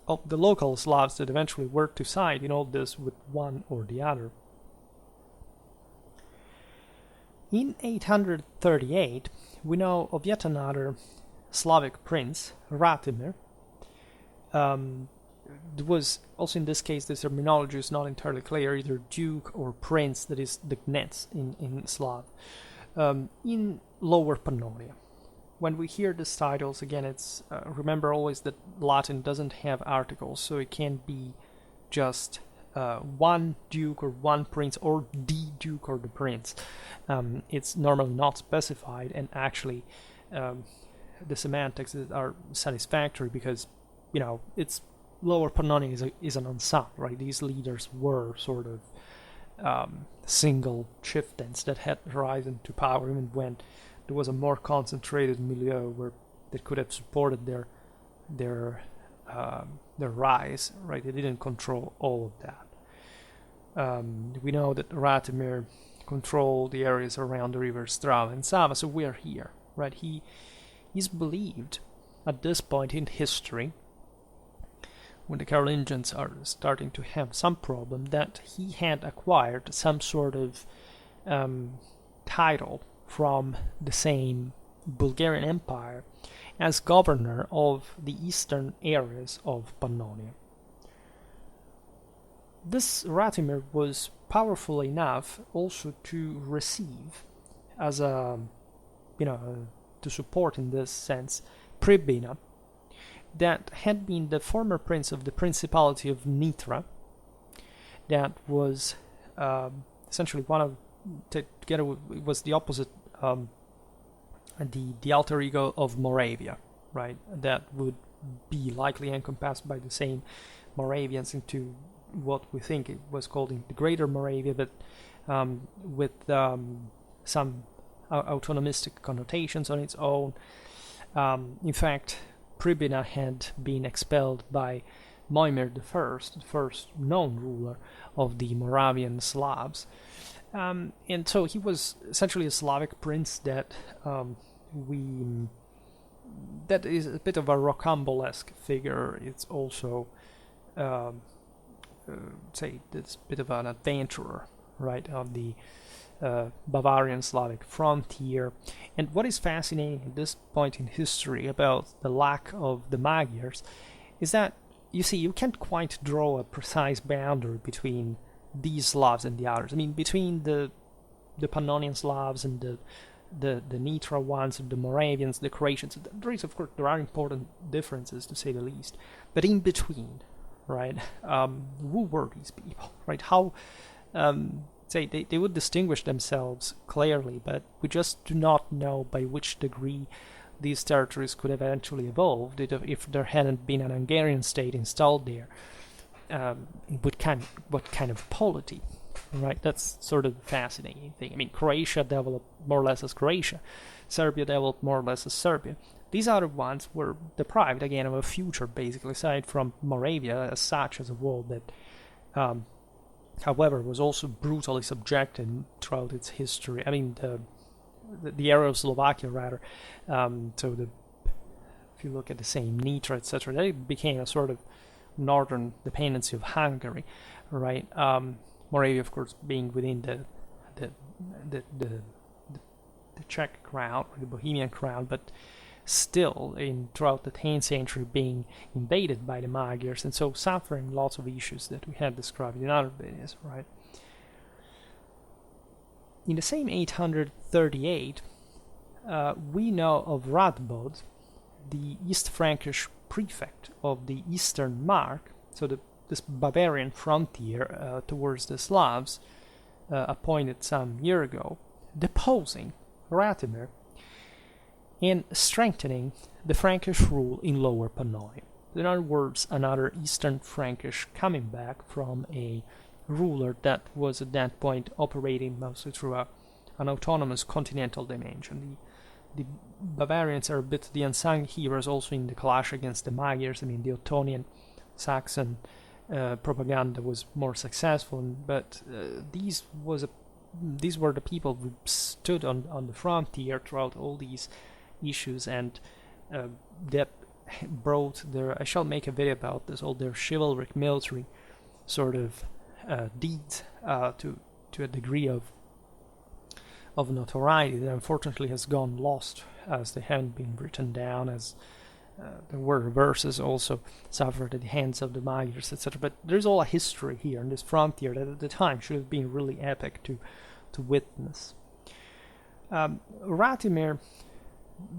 of the local Slavs that eventually were to side in all this with one or the other. In 838, we know of yet another Slavic prince, Ratimir. It was also in this case the terminology is not entirely clear, either duke or prince, that is the gnets in Slav, in Lower Pannonia. When we hear these titles, again, it's remember always that Latin doesn't have articles, so it can't be just one duke or one prince or the duke or the prince. It's normally not specified, and actually the semantics are satisfactory because, it's Lower Pannonia is an ensemble, right? These leaders were sort of single chieftains that had risen to power even when there was a more concentrated milieu that could have supported their rise, right? They didn't control all of that. We know that Ratimir controlled the areas around the rivers Drava and Sava, so we're here, right? He's believed at this point in history, when the Carolingians are starting to have some problem, that he had acquired some sort of title from the same Bulgarian Empire as governor of the eastern areas of Pannonia. This Ratimir was powerful enough also to receive as to support in this sense Pribina, that had been the former prince of the Principality of Nitra, that was essentially together it was the opposite, the alter ego of Moravia, right? That would be likely encompassed by the same Moravians into what we think it was called the Greater Moravia, but with some autonomistic connotations on its own. In fact, Pribina had been expelled by Moimir I, the first known ruler of the Moravian Slavs. And so he was essentially a Slavic prince that that is a bit of a rocambolesque figure. It's also say it's a bit of an adventurer, right, of the Bavarian Slavic frontier. And what is fascinating at this point in history about the lack of the Magyars is that, you see, you can't quite draw a precise boundary between these Slavs and the others. I mean, between the Pannonian Slavs and the Nitra ones, the Moravians, the Croatians, there are important differences, to say the least. But in between, right, who were these people, right? How they would distinguish themselves clearly, but we just do not know by which degree these territories could have eventually evolved if there hadn't been an Hungarian state installed there. What kind of polity, right? That's sort of the fascinating thing. I mean, Croatia developed more or less as Croatia. Serbia developed more or less as Serbia. These other ones were deprived, again, of a future, basically, aside from Moravia as such as a whole, that however, was also brutally subjected throughout its history. I mean, the area of Slovakia, rather. If you look at the same Nitra, etc., that became a sort of northern dependency of Hungary, right? Moravia, of course, being within the Czech crown, or the Bohemian crown, but still throughout the 10th century being invaded by the Magyars, and so suffering lots of issues that we had described in other videos, right? In the same 838, we know of Radbod, the East Frankish prefect of the Eastern Mark, so this Bavarian frontier towards the Slavs, appointed some year ago, deposing Ratimir and strengthening the Frankish rule in Lower Pannonia. In other words, another Eastern Frankish coming back from a ruler that was at that point operating mostly through an autonomous continental dimension. The Bavarians are a bit the unsung heroes also in the clash against the Magyars. I mean, the Ottonian Saxon propaganda was more successful, but these were the people who stood on the frontier throughout all these issues, and that brought I shall make a video about this, all their chivalric military sort of deeds to a degree of of notoriety that unfortunately has gone lost, as they haven't been written down, as there were verses also suffered at the hands of the Magyars, etc. But there's all a history here in this frontier that at the time should have been really epic to witness. Ratimir,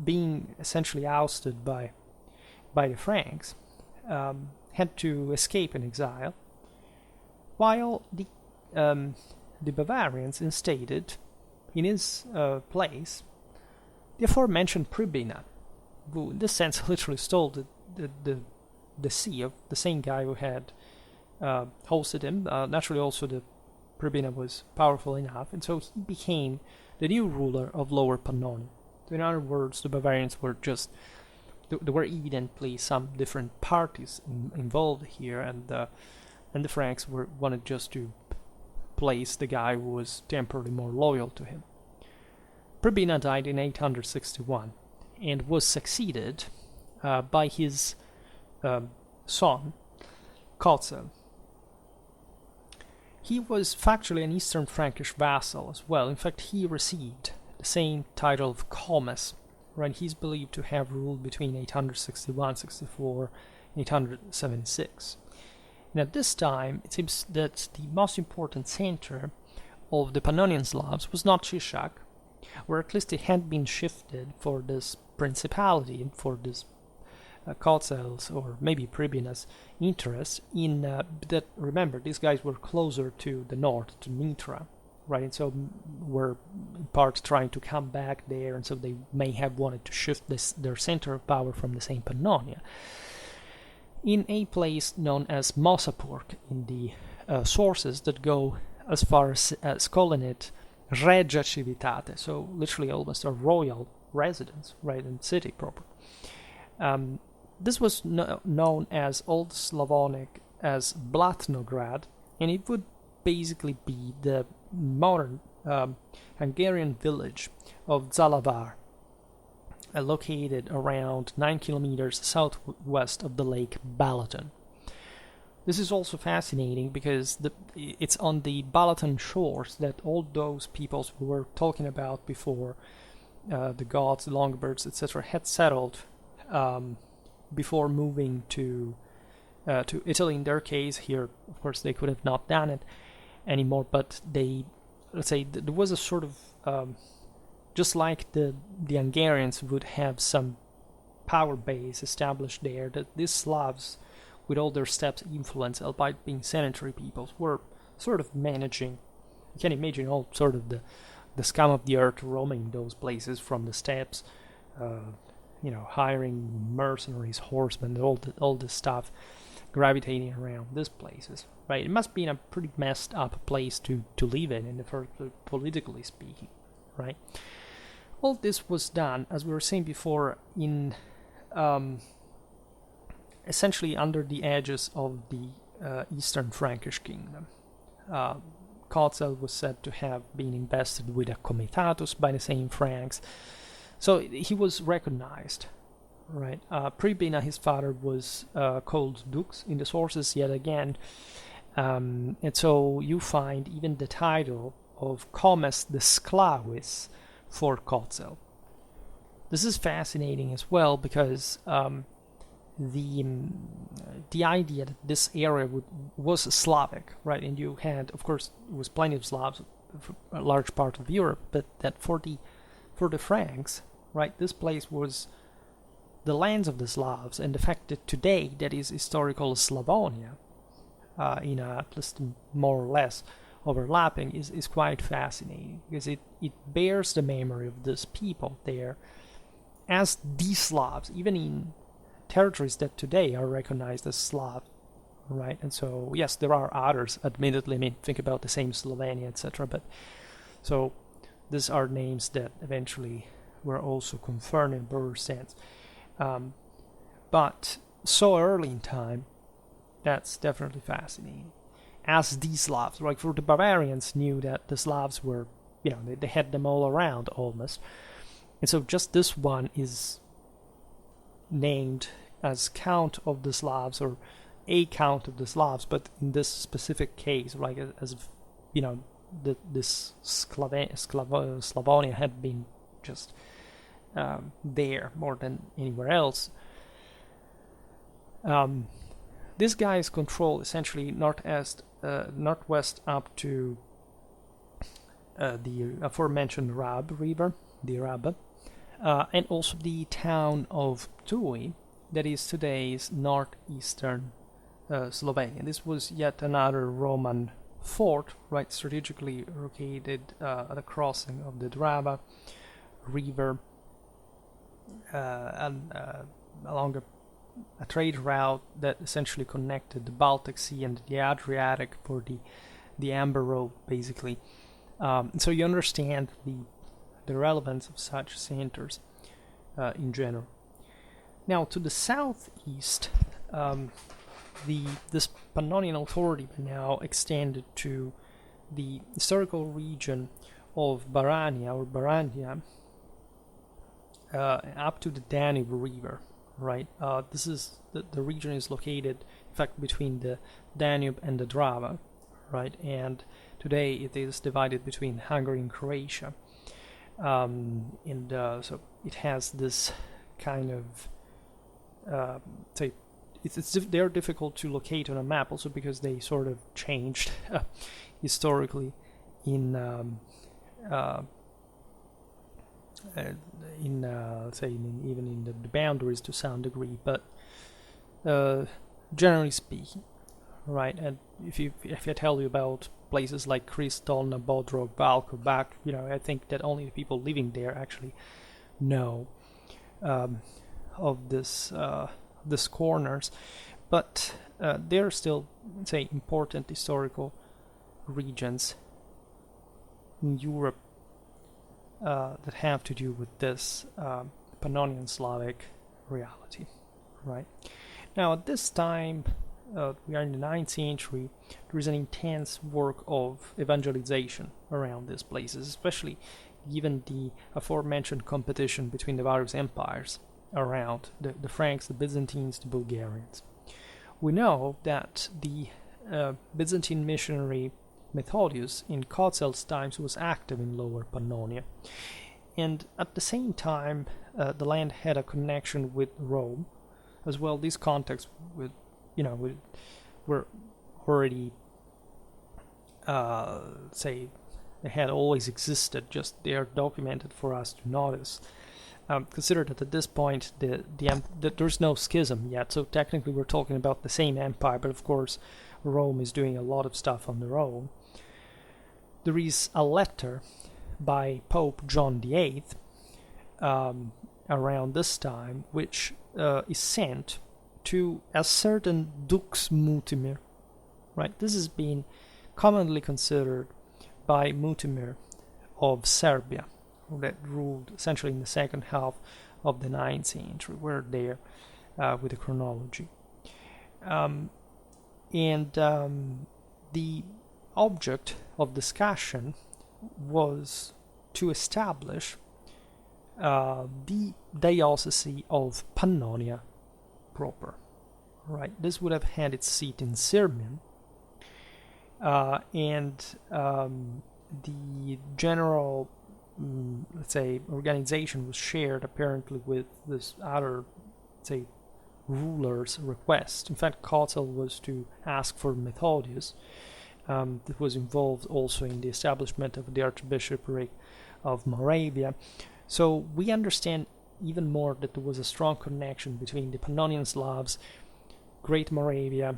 being essentially ousted by the Franks, had to escape in exile, while the Bavarians instated in his place the aforementioned Pribina, who in this sense literally stole the see of the same guy who had hosted him. Naturally also the Pribina was powerful enough, and so he became the new ruler of Lower Pannonia. So in other words, the Bavarians were just, there were evidently some different parties involved here, and the Franks wanted just to place the guy who was temporarily more loyal to him. Pribina died in 861 and was succeeded by his son, Kotzel. He was factually an Eastern Frankish vassal as well. In fact, he received the same title of Comes. Right? He's believed to have ruled between 861, 64, and 876. And at this time, it seems that the most important center of the Pannonian Slavs was not Shishak, or at least it had been shifted for this principality and for this Kotzel's or maybe Pribina's interest in that. Remember, these guys were closer to the north, to Nitra, right? And so were in part trying to come back there, and so they may have wanted to shift their center of power from the same Pannonia in a place known as Mosapurk in the sources that go as far as calling it Regia Civitate, so literally almost a royal residence, right, in the city proper. This was known as Old Slavonic as Blatnograd, and it would basically be the modern Hungarian village of Zalavar, located around 9 kilometers southwest of the lake Balaton. This is also fascinating because it's on the Balaton shores that all those peoples we were talking about before, the Goths, the Longobards, etc., had settled before moving to Italy. In their case, here, of course, they could have not done it anymore, but they, let's say, there was a sort of, just like the Hungarians would have some power base established there, that these Slavs, with all their steppes influence, albeit being sedentary peoples, were sort of managing. You can imagine all sort of the scum of the earth roaming those places from the steppes, hiring mercenaries, horsemen, all this stuff, gravitating around these places, right? It must have been a pretty messed up place to live in the first, politically speaking, right? All this was done, as we were saying before, in essentially under the edges of the Eastern Frankish kingdom. Kotzel was said to have been invested with a comitatus by the same Franks, so he was recognized, right? Pribina, his father, was called Dux in the sources yet again, and so you find even the title of Comes the Sclavis for Kotzel. This is fascinating as well because the idea that this area was Slavic, right? And you had, of course, it was plenty of Slavs, a large part of Europe, but that for the Franks, right, this place was the lands of the Slavs, and the fact that today that is historical Slavonia, at least more or less overlapping, is quite fascinating because it bears the memory of this people there as the Slavs, even in territories that today are recognized as Slav, right? And so, yes, there are others, admittedly. I mean, think about the same Slovenia, etc. But so these are names that eventually were also confirmed in a broader sense. But so early in time, that's definitely fascinating. As the Slavs, right? For the Bavarians knew that the Slavs were, they had them all around almost. And so just this one is named as Count of the Slavs, or a Count of the Slavs, but in this specific case, like as this Slavonia had been just there more than anywhere else. This guys control essentially northwest up to the aforementioned Rab River, the Rab, and also the town of Tui, that is today's northeastern Slovenia. This was yet another Roman fort, right, strategically located at the crossing of the Drava River and along a trade route that essentially connected the Baltic Sea and the Adriatic for the Amber Road, basically. So you understand the relevance of such centers in general. Now, to the southeast, this Pannonian authority now extended to the historical region of Barania or Barandia up to the Danube River, right? This is the region is located, in fact, between the Danube and the Drava, right? And today it is divided between Hungary and Croatia, so it has this kind of they're difficult to locate on a map, also because they sort of changed historically in even in the boundaries to some degree, but generally speaking, right? And if I tell you about places like Kristolna, Bodrog, Valko, Bak, I think that only the people living there actually know of this corners, but there are still, say, important historical regions in Europe that have to do with this Pannonian Slavic reality, right? Now, at this time, we are in the 9th century, there is an intense work of evangelization around these places, especially given the aforementioned competition between the various empires around the Franks, the Byzantines, the Bulgarians. We know that the Byzantine missionary Methodius in Kotzel's times was active in Lower Pannonia, and at the same time the land had a connection with Rome as well. These contacts were already say they had always existed, just they are documented for us to notice. Consider that at this point there's no schism yet, so technically we're talking about the same empire, but of course Rome is doing a lot of stuff on their own. There is a letter by Pope John VIII around this time, which is sent to a certain Dux Mutimir, right? This has been commonly considered by Mutimir of Serbia, that ruled essentially in the second half of the 9th century. We're there with the chronology. The object of discussion was to establish the diocese of Pannonia proper. Right, this would have had its seat in Sirmium, the general, let's say, organization was shared apparently with this other, say, ruler's request. In fact, Kotzel was to ask for Methodius. That was involved also in the establishment of the Archbishopric of Moravia. So we understand even more that there was a strong connection between the Pannonian Slavs, Great Moravia,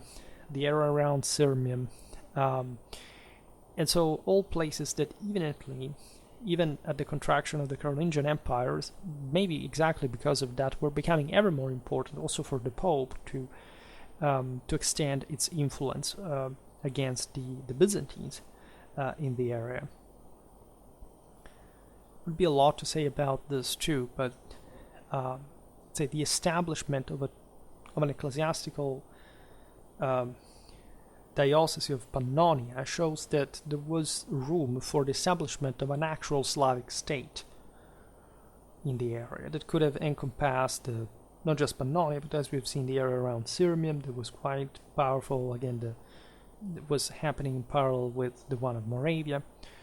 the area around Sirmium, and so all places that even at the contraction of the Carolingian empires, maybe exactly because of that, were becoming ever more important also for the Pope to extend its influence against the Byzantines in the area. There would be a lot to say about this too, but say the establishment of an ecclesiastical diocese of Pannonia shows that there was room for the establishment of an actual Slavic state in the area that could have encompassed not just Pannonia, but as we've seen, the area around Sirmium that was quite powerful. Again, was happening in parallel with the one of Moravia.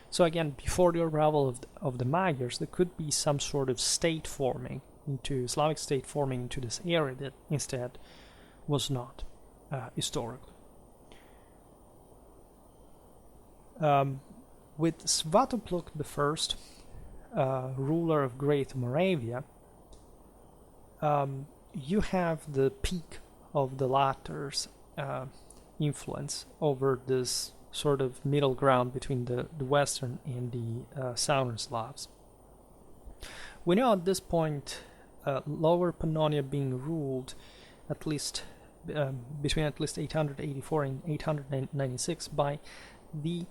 So again, before the arrival of the Magyars, there could be some sort of state forming Slavic state forming into this area that instead was not historically. With Svatopluk I, ruler of Great Moravia, you have the peak of the latter's influence over this sort of middle ground between the Western and the Southern Slavs. We know at this point Lower Pannonia being ruled at least between at least 884 and 896 by the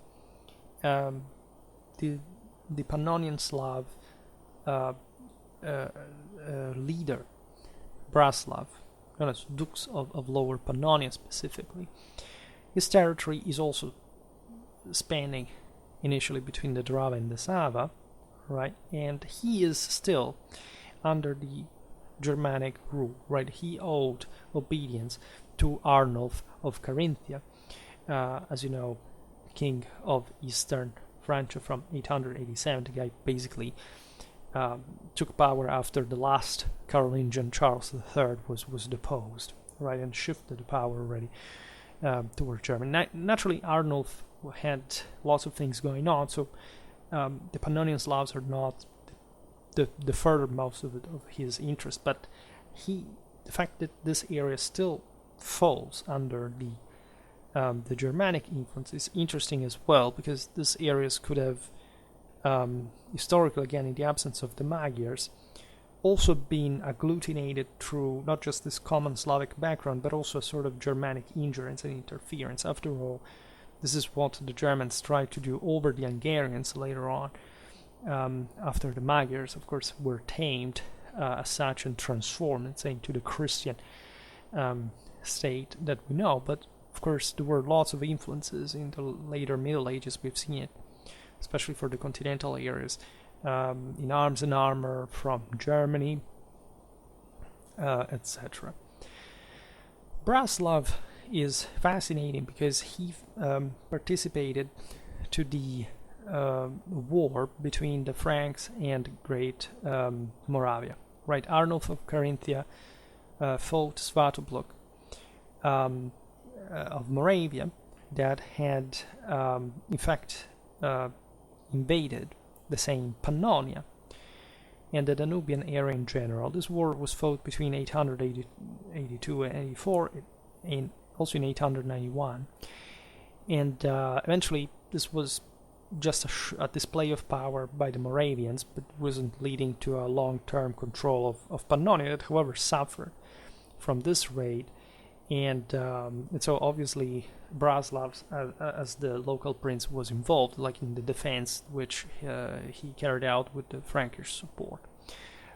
Pannonian Slav leader, Braslav, known as Dux of Lower Pannonia specifically. His territory is also spanning initially between the Drava and the Sava, right? And he is still under the Germanic rule, right? He owed obedience to Arnulf of Carinthia, as you know, king of Eastern Francia from 887. The guy basically took power after the last Carolingian Charles III was deposed, right, and shifted the power already toward Germany. Naturally, Arnulf had lots of things going on, so the Pannonian Slavs are not the furthermost of his interest, but the fact that this area still falls under the Germanic influence is interesting as well, because these areas could have historically, again in the absence of the Magyars, also been agglutinated through not just this common Slavic background, but also a sort of Germanic ingerence and interference. After all, this is what the Germans tried to do over the Hungarians later on, after the Magyars, of course, were tamed as such and transformed, let's say, into the Christian state that we know. But of course, there were lots of influences in the later Middle Ages. We've seen it, especially for the continental areas, in arms and armor from Germany, etc. Braslav is fascinating because he participated to the war between the Franks and Great Moravia. Right, Arnulf of Carinthia fought Svatopluk of Moravia that had, in fact, invaded the same Pannonia and the Danubian area in general. This war was fought between 882 and 84, and also in 891. And eventually, this was just a display of power by the Moravians, but wasn't leading to a long-term control of Pannonia, that, however, suffered from this raid. And so obviously Braslav, as the local prince, was involved, like in the defense which he carried out with the Frankish support.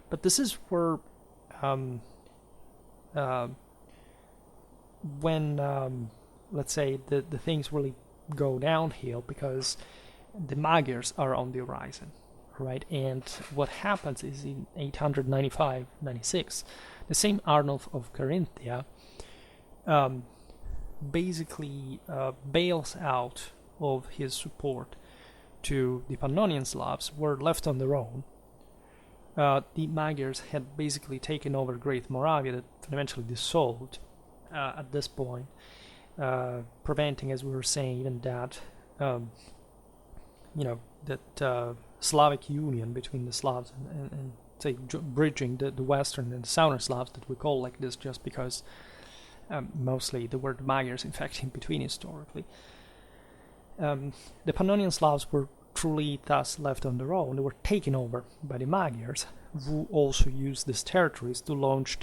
But this is where when let's say the things really go downhill, because the Magyars are on the horizon, right? And what happens is in 895-96, the same Arnulf of Carinthia basically bails out of his support to the Pannonian Slavs, were left on their own. The Magyars had basically taken over Great Moravia, that eventually dissolved at this point, preventing, as we were saying, even that Slavic union between the Slavs and say bridging the Western and the Southern Slavs that we call like this just because mostly the word Magyars, in fact, in between historically. The Pannonian Slavs were truly thus left on their own. They were taken over by the Magyars, who also used these territories to launch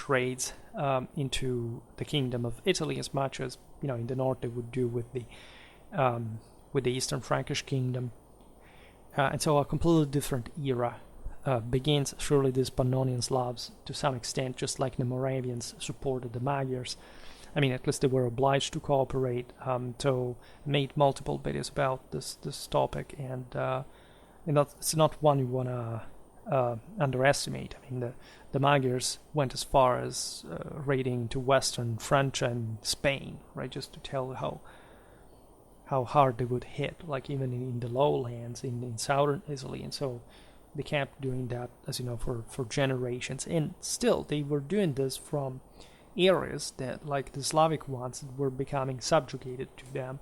raids into the Kingdom of Italy, as much as in the north they would do with the Eastern Frankish Kingdom. And so a completely different era begins. Surely these Pannonian Slavs, to some extent, just like the Moravians, supported the Magyars. I mean, at least they were obliged to cooperate. So made multiple videos about this topic, and it's not one you wanna underestimate. I mean, the Magyars went as far as raiding to western French and Spain, right? Just to tell how hard they would hit, like even in the lowlands in southern Italy. And so they kept doing that, as you know, for generations. And still, they were doing this from areas that, like the Slavic ones, were becoming subjugated to them,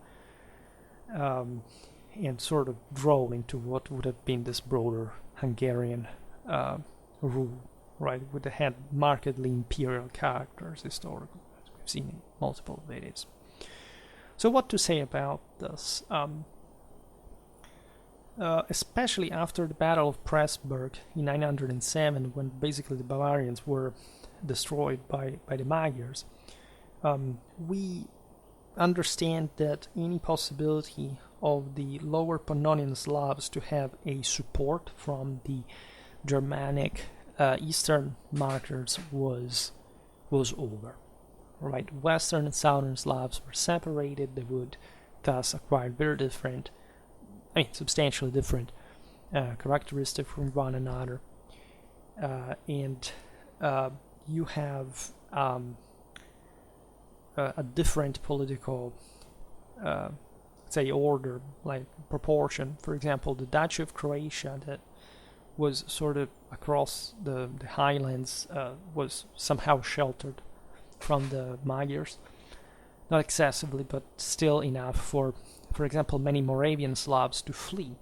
and sort of draw into what would have been this broader Hungarian rule, right? Would have had markedly imperial characters historically, as we've seen in multiple videos. So what to say about this? Especially after the Battle of Pressburg in 907, when basically the Bavarians were destroyed by the Magyars, we understand that any possibility of the lower Pannonian Slavs to have a support from the Germanic eastern markers was over. Right, Western and Southern Slavs were separated. They would thus acquire very different, substantially different characteristics from one another, and you have a different political, order, like proportion. For example, the Duchy of Croatia, that was sort of across the highlands, was somehow sheltered from the Magyars, not excessively, but still enough for example, many Moravian Slavs to flee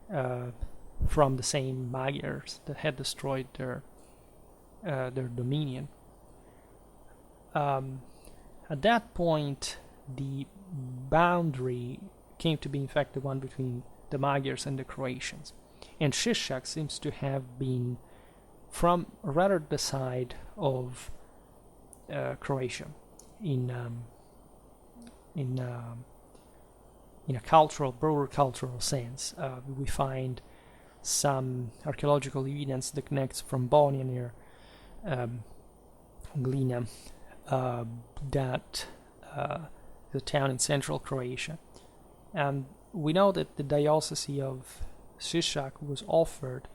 from the same Magyars that had destroyed their dominion. At that point, the boundary came to be, in fact, the one between the Magyars and the Croatians, and Shishak seems to have been from rather the side of Croatia in a broader cultural sense. We find some archaeological evidence that connects from Bonia near Glina, that the town in central Croatia, and we know that the diocese of Shishak was offered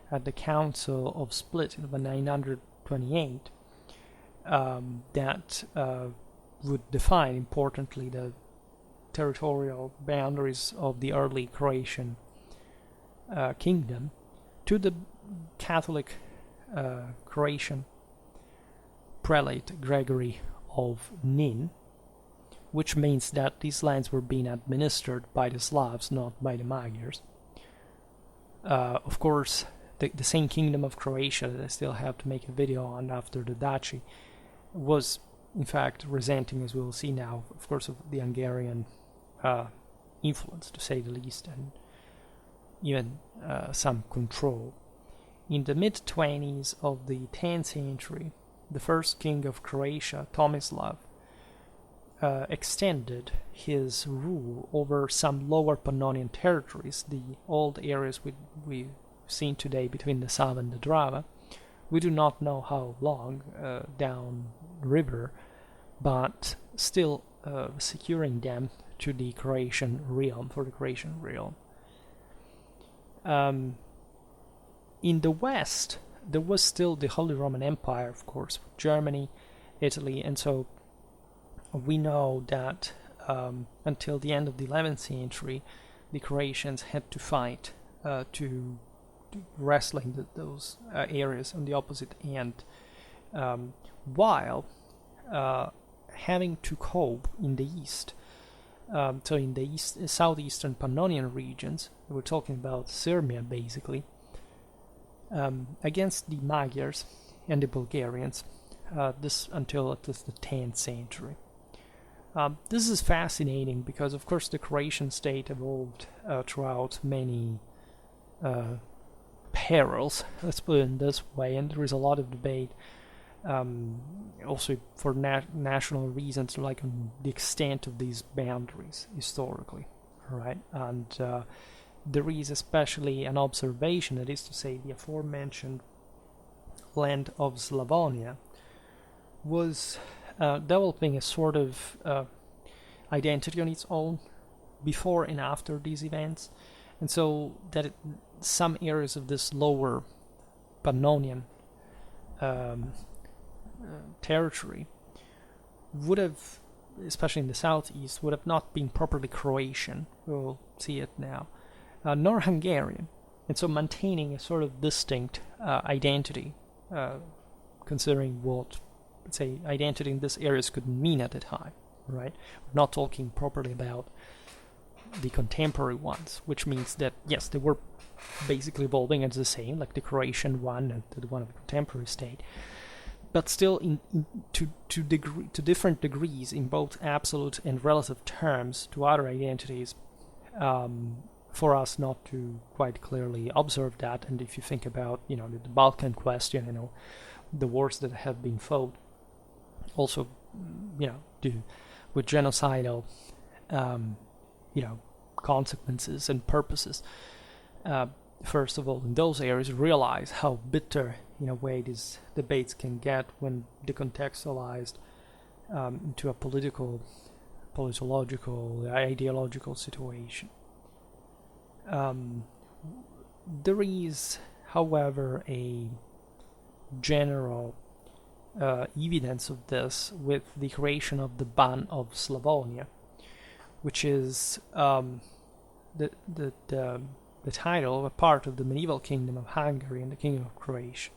at the Council of Split in 928. That would define, importantly, the territorial boundaries of the early Croatian kingdom to the Catholic Croatian prelate Gregory of Nin, which means that these lands were being administered by the Slavs, not by the Magyars. Of course, the same kingdom of Croatia that I still have to make a video on after the Duchy was, in fact, resenting, as we will see now, of course, of the Hungarian influence, to say the least, and even some control. In the mid-20s of the 10th century, the first king of Croatia, Tomislav, extended his rule over some lower Pannonian territories, the old areas we've seen today between the Sava and the Drava. We do not know how long down river, but still securing them to the Croatian realm, for the Croatian realm. In the west, there was still the Holy Roman Empire, of course, Germany, Italy, and so we know that until the end of the 11th century, the Croatians had to fight to wrestling those areas on the opposite end, while having to cope in the east. So in the southeastern Pannonian regions, we're talking about Sirmia basically, against the Magyars and the Bulgarians, this until at least the 10th century. This is fascinating because, of course, the Croatian state evolved throughout many perils, let's put it in this way, and there is a lot of debate also for national reasons, like on the extent of these boundaries historically, right? And there is especially an observation, that is to say, the aforementioned land of Slavonia was developing a sort of identity on its own before and after these events, and so that some areas of this lower Pannonian territory would have, especially in the southeast, would have not been properly Croatian, we'll see it now, nor Hungarian, and so maintaining a sort of distinct identity, considering what, let's say, identity in these areas could mean at the time, right? We're not talking properly about the contemporary ones, which means that, yes, they were basically evolving as the same, like the Croatian one and the one of the contemporary state, but still to different degrees in both absolute and relative terms to other identities, for us not to quite clearly observe that. And if you think about, the Balkan question, the wars that have been fought, also, with genocidal, consequences and purposes. First of all, in those areas, realize how bitter, in a way, these debates can get when decontextualized into a political, politological, ideological situation. There is, however, a general evidence of this with the creation of the Ban of Slavonia, which is the title of a part of the medieval kingdom of Hungary and the kingdom of Croatia,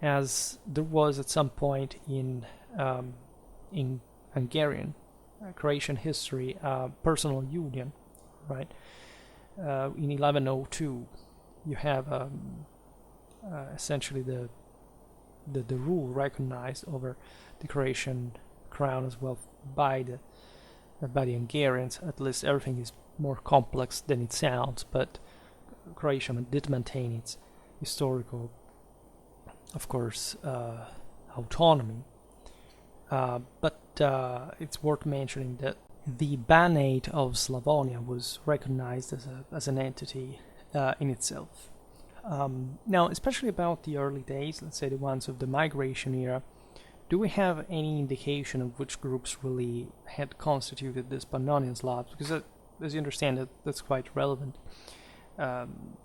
as there was at some point in Hungarian Croatian history personal union, right? In 1102, you have essentially the rule recognized over the Croatian crown as well by the Hungarians. At least everything is more complex than it sounds, but Croatia did maintain its historical, of course, autonomy. But it's worth mentioning that the Banate of Slavonia was recognized as an entity in itself. Now, especially about the early days, let's say the ones of the migration era, do we have any indication of which groups really had constituted this Pannonian Slavs? Because as you understand, that's quite relevant,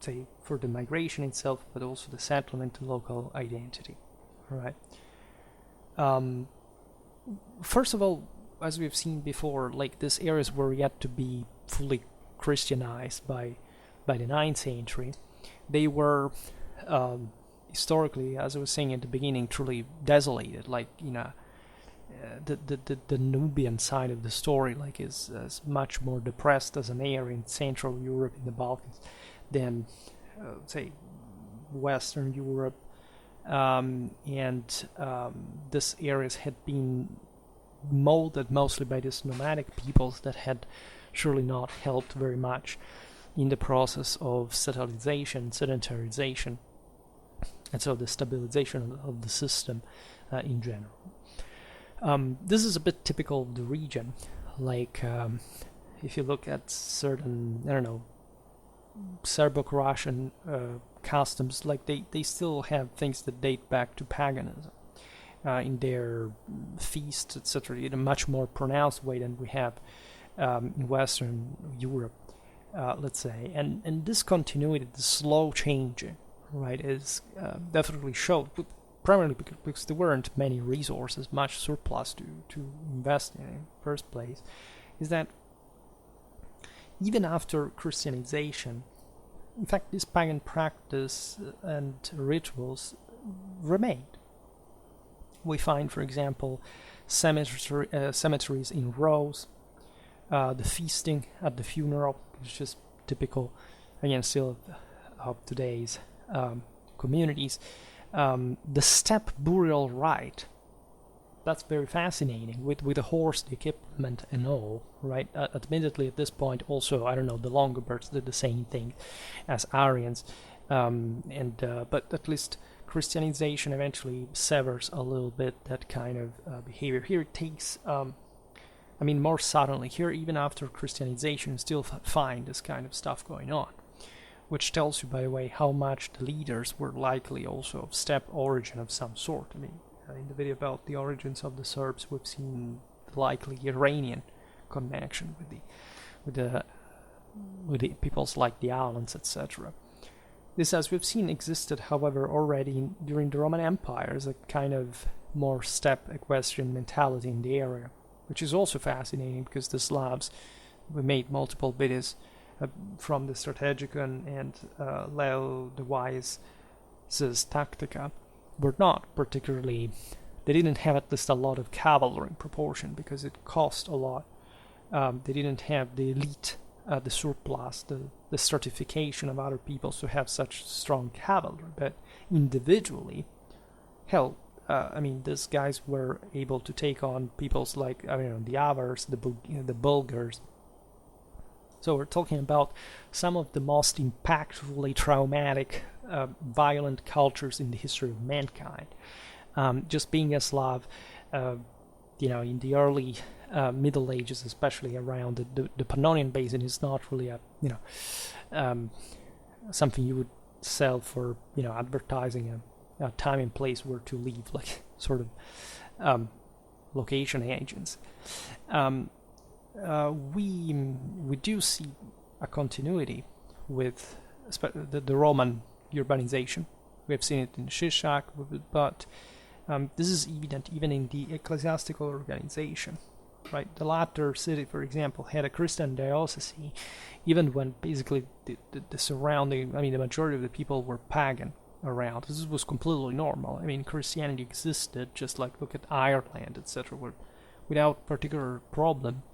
say, for the migration itself, but also the settlement and local identity, right? First of all, as we've seen before, like, these areas were yet to be fully Christianized by the 9th century. They were historically, as I was saying at the beginning, truly desolated. Like, the Nubian side of the story, like, is much more depressed as an area in Central Europe, in the Balkans, than say Western Europe, and these areas had been molded mostly by these nomadic peoples that had surely not helped very much in the process of sedentarization, and so the stabilization of the system in general. This is a bit typical of the region. Like, if you look at certain, Serbo-Croatian customs, like they still have things that date back to paganism in their feasts, etc., in a much more pronounced way than we have in Western Europe, let's say. And this continuity, the slow changing, right, is definitely showed, primarily because there weren't many resources, much surplus to invest in the first place, is that even after Christianization, in fact, this pagan practice and rituals remained. We find, for example, cemeteries in rows, the feasting at the funeral, which is typical, again, still of today's communities. The steppe burial rite, that's very fascinating, with the horse, the equipment and all, right? Admittedly, at this point, also, the Longobards did the same thing as Arians, but at least Christianization eventually severs a little bit that kind of behavior. Here it takes, more suddenly, here even after Christianization, you still find this kind of stuff going on, which tells you, by the way, how much the leaders were likely also of steppe origin of some sort. In the video about the origins of the Serbs, we've seen the likely Iranian connection with the peoples like the islands, etc. This, as we've seen, existed, however, already during the Roman Empire as a kind of more steppe equestrian mentality in the area, which is also fascinating because the Slavs, we made multiple videos from the Strategicon and Leo the Wise's Tactica, were not particularly, they didn't have at least a lot of cavalry in proportion because it cost a lot. They didn't have the elite, the surplus, the stratification of other peoples to have such strong cavalry, but individually, hell, these guys were able to take on peoples like, the Avars, the Bulgars. So we're talking about some of the most impactfully traumatic, violent cultures in the history of mankind. Just being a Slav, in the early Middle Ages, especially around the Pannonian Basin, is not really something you would sell for, advertising a time and place where to live, like sort of location agents. We do see a continuity with the Roman urbanization. We have seen it in Shishak, but this is evident even in the ecclesiastical organization. Right, the latter city, for example, had a Christian diocese, even when basically the surrounding, the majority of the people were pagan around. This was completely normal. Christianity existed, just like look at Ireland, etc., without particular problem,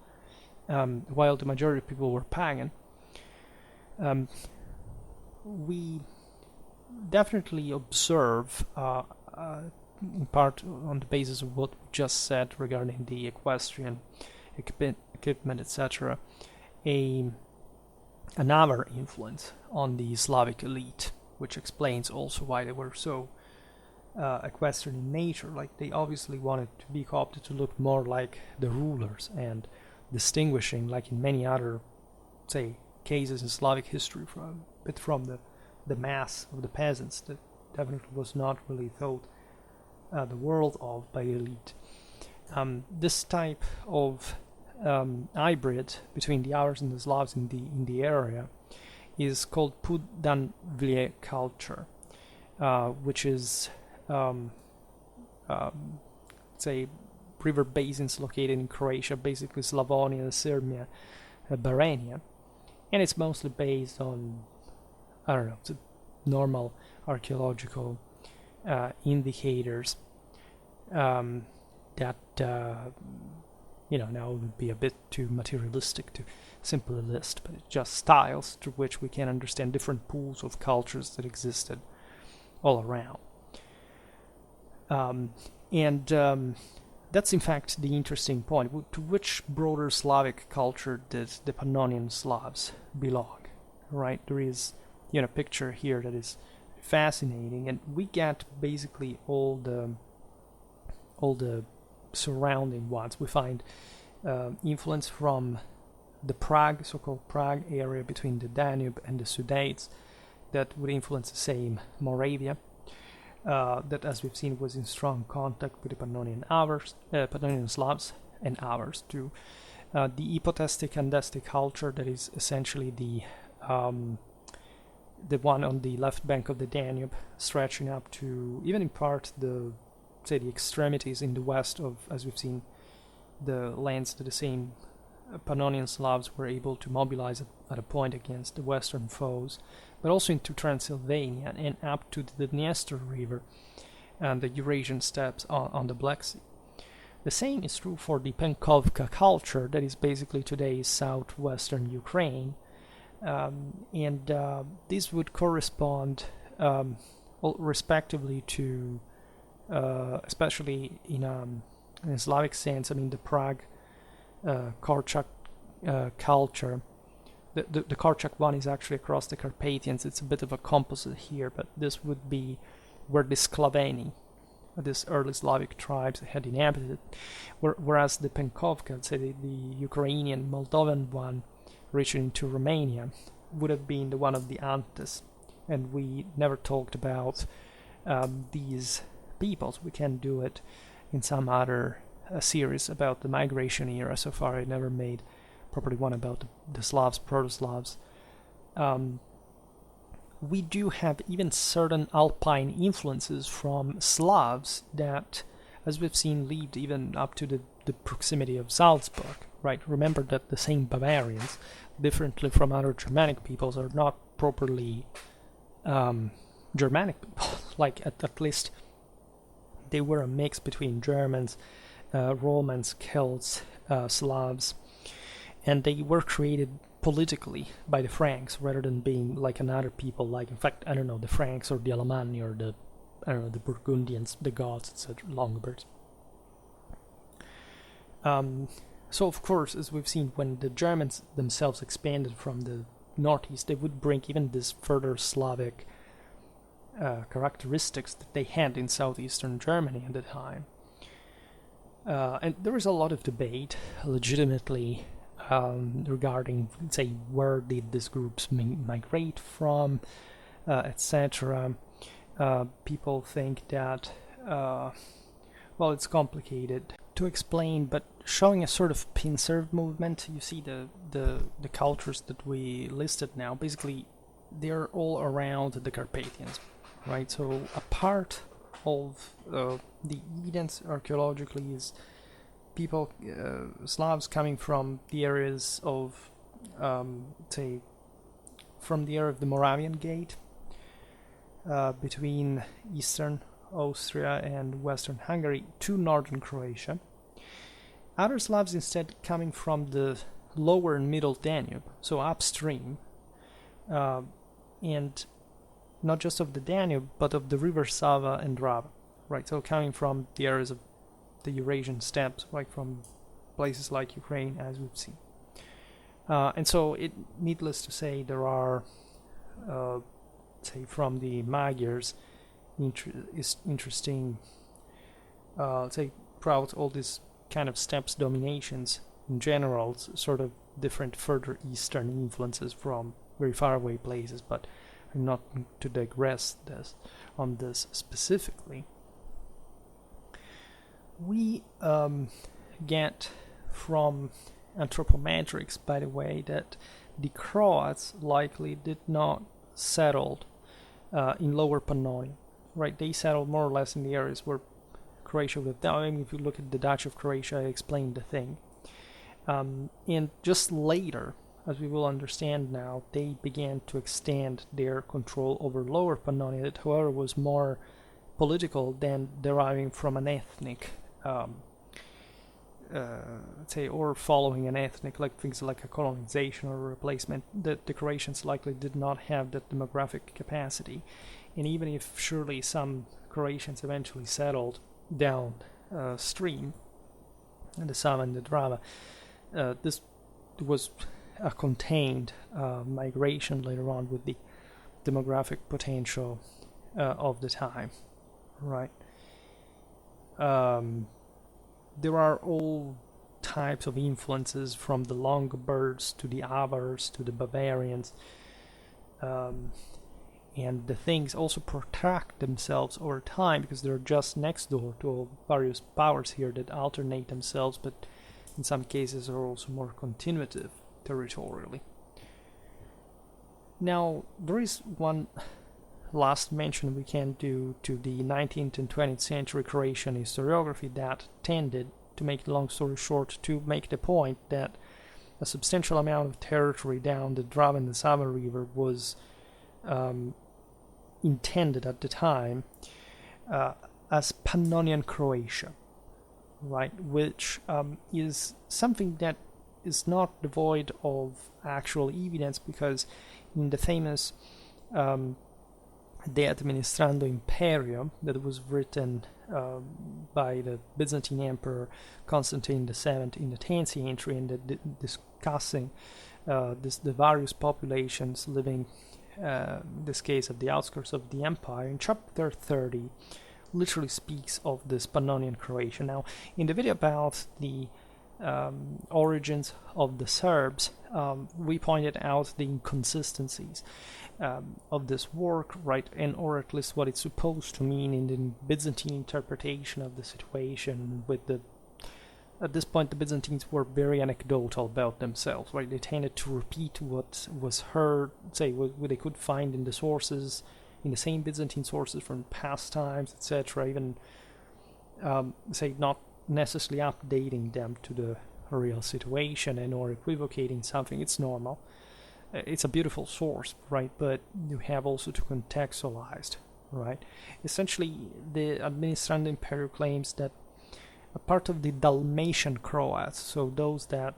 while the majority of people were pagan. We definitely observe, in part on the basis of what we just said regarding the equestrian equipment, etc., another influence on the Slavic elite, which explains also why they were so equestrian in nature. Like, they obviously wanted to be co-opted to look more like the rulers, and distinguishing, like in many other, say, cases in Slavic history, from the mass of the peasants that definitely was not really thought the world of by the elite. This type of hybrid between the Avars and the Slavs in the area is called Pudanvlje culture, which is say river basins located in Croatia, basically Slavonia, Sirmia, Barania, and it's mostly based on normal archaeological indicators that now it would be a bit too materialistic to simply list, but it's just styles through which we can understand different pools of cultures that existed all around. That's in fact the interesting point. To which broader Slavic culture did the Pannonian Slavs belong? Right, there is a picture here that is fascinating, and we get basically all the surrounding ones. We find influence from the Prague, so-called Prague area between the Danube and the Sudetes, that would influence the same Moravia, that, as we've seen, was in strong contact with the Pannonian Slavs and Avars too. The hypotestic andestic culture, that is essentially the one on the left bank of the Danube, stretching up to even in part the extremities in the west of, as we've seen, the lands that the same Pannonian Slavs were able to mobilize at a point against the western foes, but also into Transylvania and up to the Dniester River and the Eurasian steppes on the Black Sea. The same is true for the Penkovka culture, that is basically today's southwestern Ukraine, and this would correspond respectively to, especially in a Slavic sense, the Prague Korchak culture. The Korchak one is actually across the Carpathians. It's a bit of a composite here, but this would be where the Sklaveni, this early Slavic tribes, had inhabited, whereas the Penkovka, the Ukrainian Moldovan one, reaching into Romania, would have been the one of the Antes, and we never talked about these peoples. We can do it in some other series about the migration era. So far I never made properly one about the Slavs, Proto-Slavs. we do have even certain Alpine influences from Slavs that, as we've seen, lead even up to the proximity of Salzburg, right? Remember that the same Bavarians, differently from other Germanic peoples, are not properly Germanic people. Like, at least they were a mix between Germans, Romans, Celts, Slavs, and they were created politically by the Franks rather than being like another people, like, in fact, I don't know, the Franks or the Alemanni or the, I don't know, the Burgundians, the Goths, etc., Longobards. So, of course, as we've seen, when the Germans themselves expanded from the northeast, they would bring even this further Slavic characteristics that they had in southeastern Germany at the time. And there was a lot of debate, legitimately, regarding, say, where did these groups migrate from, etc. People think that, well, it's complicated to explain, but showing a sort of pincer movement. You see the cultures that we listed now, basically they're all around the Carpathians, right? So a part of the evidence archaeologically is people, Slavs coming from the areas of, say, from the area of the Moravian Gate, between eastern Austria and western Hungary to northern Croatia. Other Slavs instead coming from the lower and middle Danube, so upstream, and not just of the Danube, but of the river Sava and Drava, right? So coming from the areas of the Eurasian steppes, like from places like Ukraine, as we've seen. And so, needless to say, there are, say, from the Magyars, interesting, say, throughout all these kind of steppes dominations in general, sort of different further eastern influences from very far away places, but I'm not to digress on this specifically. We get from anthropometrics, by the way, that the Croats likely did not settle in Lower Pannonia, right? They settled more or less in the areas where Croatia would have done. I mean, if you look at the Dutch of Croatia, I explained the thing. And just later, as we will understand now, they began to extend their control over Lower Pannonia, that, however, was more political than deriving from an ethnic, say, or following an ethnic, like things like a colonization or a replacement. That the Croatians likely did not have that demographic capacity. And even if surely some Croatians eventually settled down stream, the Sava and the Drava, this was a contained migration later on with the demographic potential of the time, right? There are all types of influences, from the Longobards to the Avars to the Bavarians, and the things also protract themselves over time because they're just next door to various powers here that alternate themselves, but in some cases are also more continuative territorially. Now, there is one last mention we can do to the 19th and 20th century Croatian historiography that tended, to make the long story short, to make the point that a substantial amount of territory down the Drava and the Sava River was intended at the time as Pannonian Croatia, right? Which is something that is not devoid of actual evidence, because in the famous De Administrando Imperium that was written by the Byzantine Emperor Constantine VII in the 10th century, and discussing the various populations living, in this case, at the outskirts of the empire, in chapter 30 literally speaks of this Pannonian Croatia. Now, in the video about the origins of the Serbs, we pointed out the inconsistencies of this work, right, and or at least what it's supposed to mean in the Byzantine interpretation of the situation, with the at this point the Byzantines were very anecdotal about themselves, right? They tended to repeat what was heard, say what they could find in the sources, in the same Byzantine sources from past times, etc. Even say not necessarily updating them to the real situation and or equivocating something. It's normal. It's a beautiful source, right? But you have also to contextualize, right? Essentially, the Administrando Imperio claims that a part of the Dalmatian Croats, so those that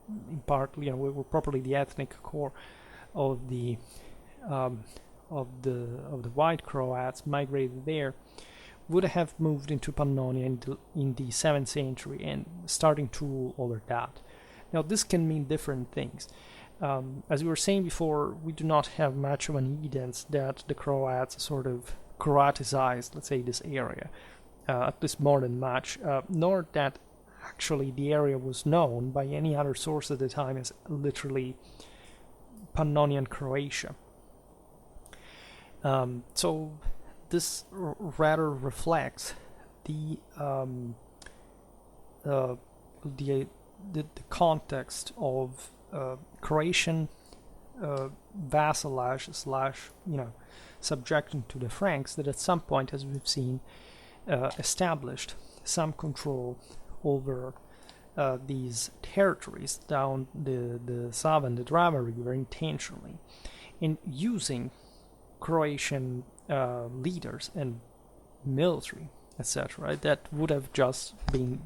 in part, were properly the ethnic core of the white Croats, migrated there, would have moved into Pannonia in the 7th century and starting to rule over that. Now, this can mean different things. As we were saying before, we do not have much of an evidence that the Croats sort of Croaticized, let's say, this area, at least more than much, nor that actually the area was known by any other source at the time as literally Pannonian Croatia. So this rather reflects the context of Croatian vassalage / subjection to the Franks that at some point, as we've seen, established some control over these territories down the Sava and the Drava River intentionally, and using Croatian leaders and military, etc., right, that would have just been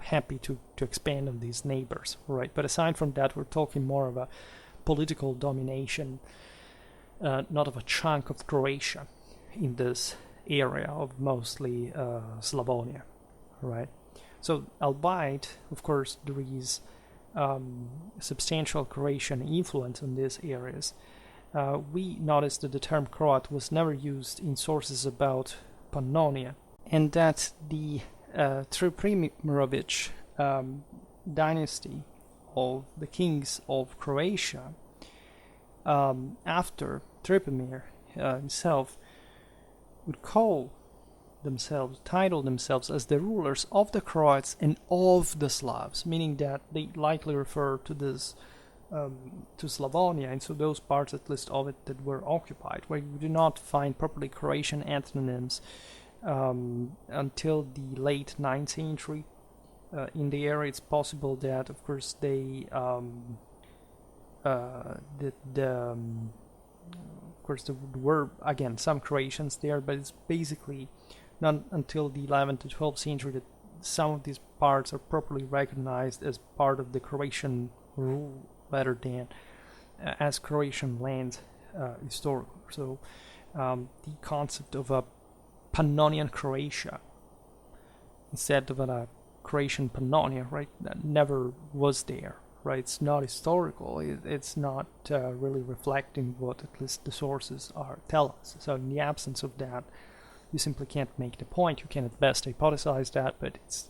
happy to expand on these neighbors, right? But aside from that, we're talking more of a political domination, not of a chunk of Croatia in this area of mostly Slavonia, right? So, albeit, of course, there is substantial Croatian influence in these areas, we noticed that the term Croat was never used in sources about Pannonia, and that the Tripimirovic dynasty of the kings of Croatia, after Tripimir himself, would title themselves as the rulers of the Croats and of the Slavs, meaning that they likely refer to this to Slavonia, and so those parts at least of it that were occupied, where you do not find properly Croatian anthonyms until the late 9th century. In the area, it's possible that, of course, they of course there were again some Croatians there, but it's basically not until the 11th to 12th century that some of these parts are properly recognized as part of the Croatian rule rather than as Croatian land historically. So the concept of a Pannonian Croatia instead of a Croatian Pannonia, right, that never was there, right? It's not historical. It's not really reflecting what at least the sources tell us. So in the absence of that, you simply can't make the point. You can at best hypothesize that, but it's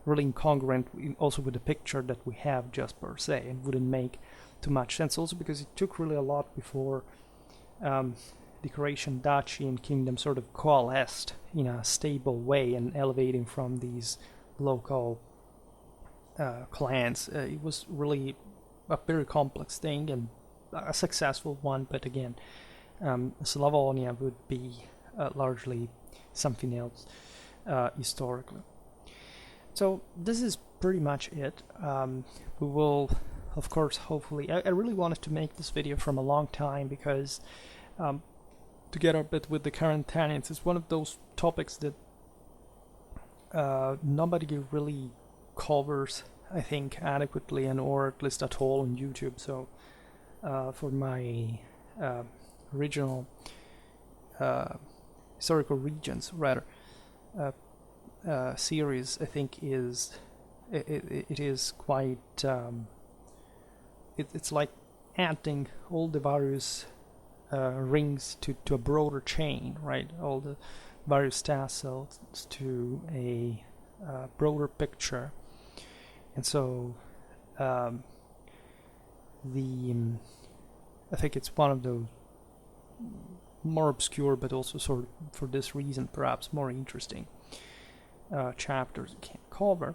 really incongruent also with the picture that we have just per se, and wouldn't make too much sense. Also because it took really a lot before the Croatian duchy and kingdom sort of coalesced in a stable way and elevating from these local clans. It was really a very complex thing and a successful one, but again, Slavonia would be largely something else historically. So this is pretty much it. We will, of course, hopefully, I really wanted to make this video from a long time because to get a bit with the current tenets, it's one of those topics that nobody really covers, I think, adequately and or at least at all on YouTube. So for my regional historical regions rather series, I think it is quite it's like adding all the various rings to a broader chain, right? All the various tassels to a broader picture, and so I think it's one of those more obscure, but also sort of for this reason perhaps more interesting chapters you can cover.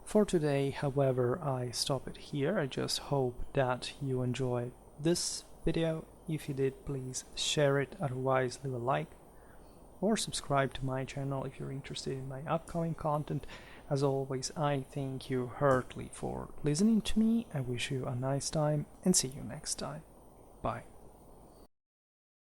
For today, however, I stop it here. I just hope that you enjoyed this video. If you did, please share it, otherwise leave a like or subscribe to my channel if you're interested in my upcoming content. As always, I thank you heartily for listening to me. I wish you a nice time and see you next time. Bye.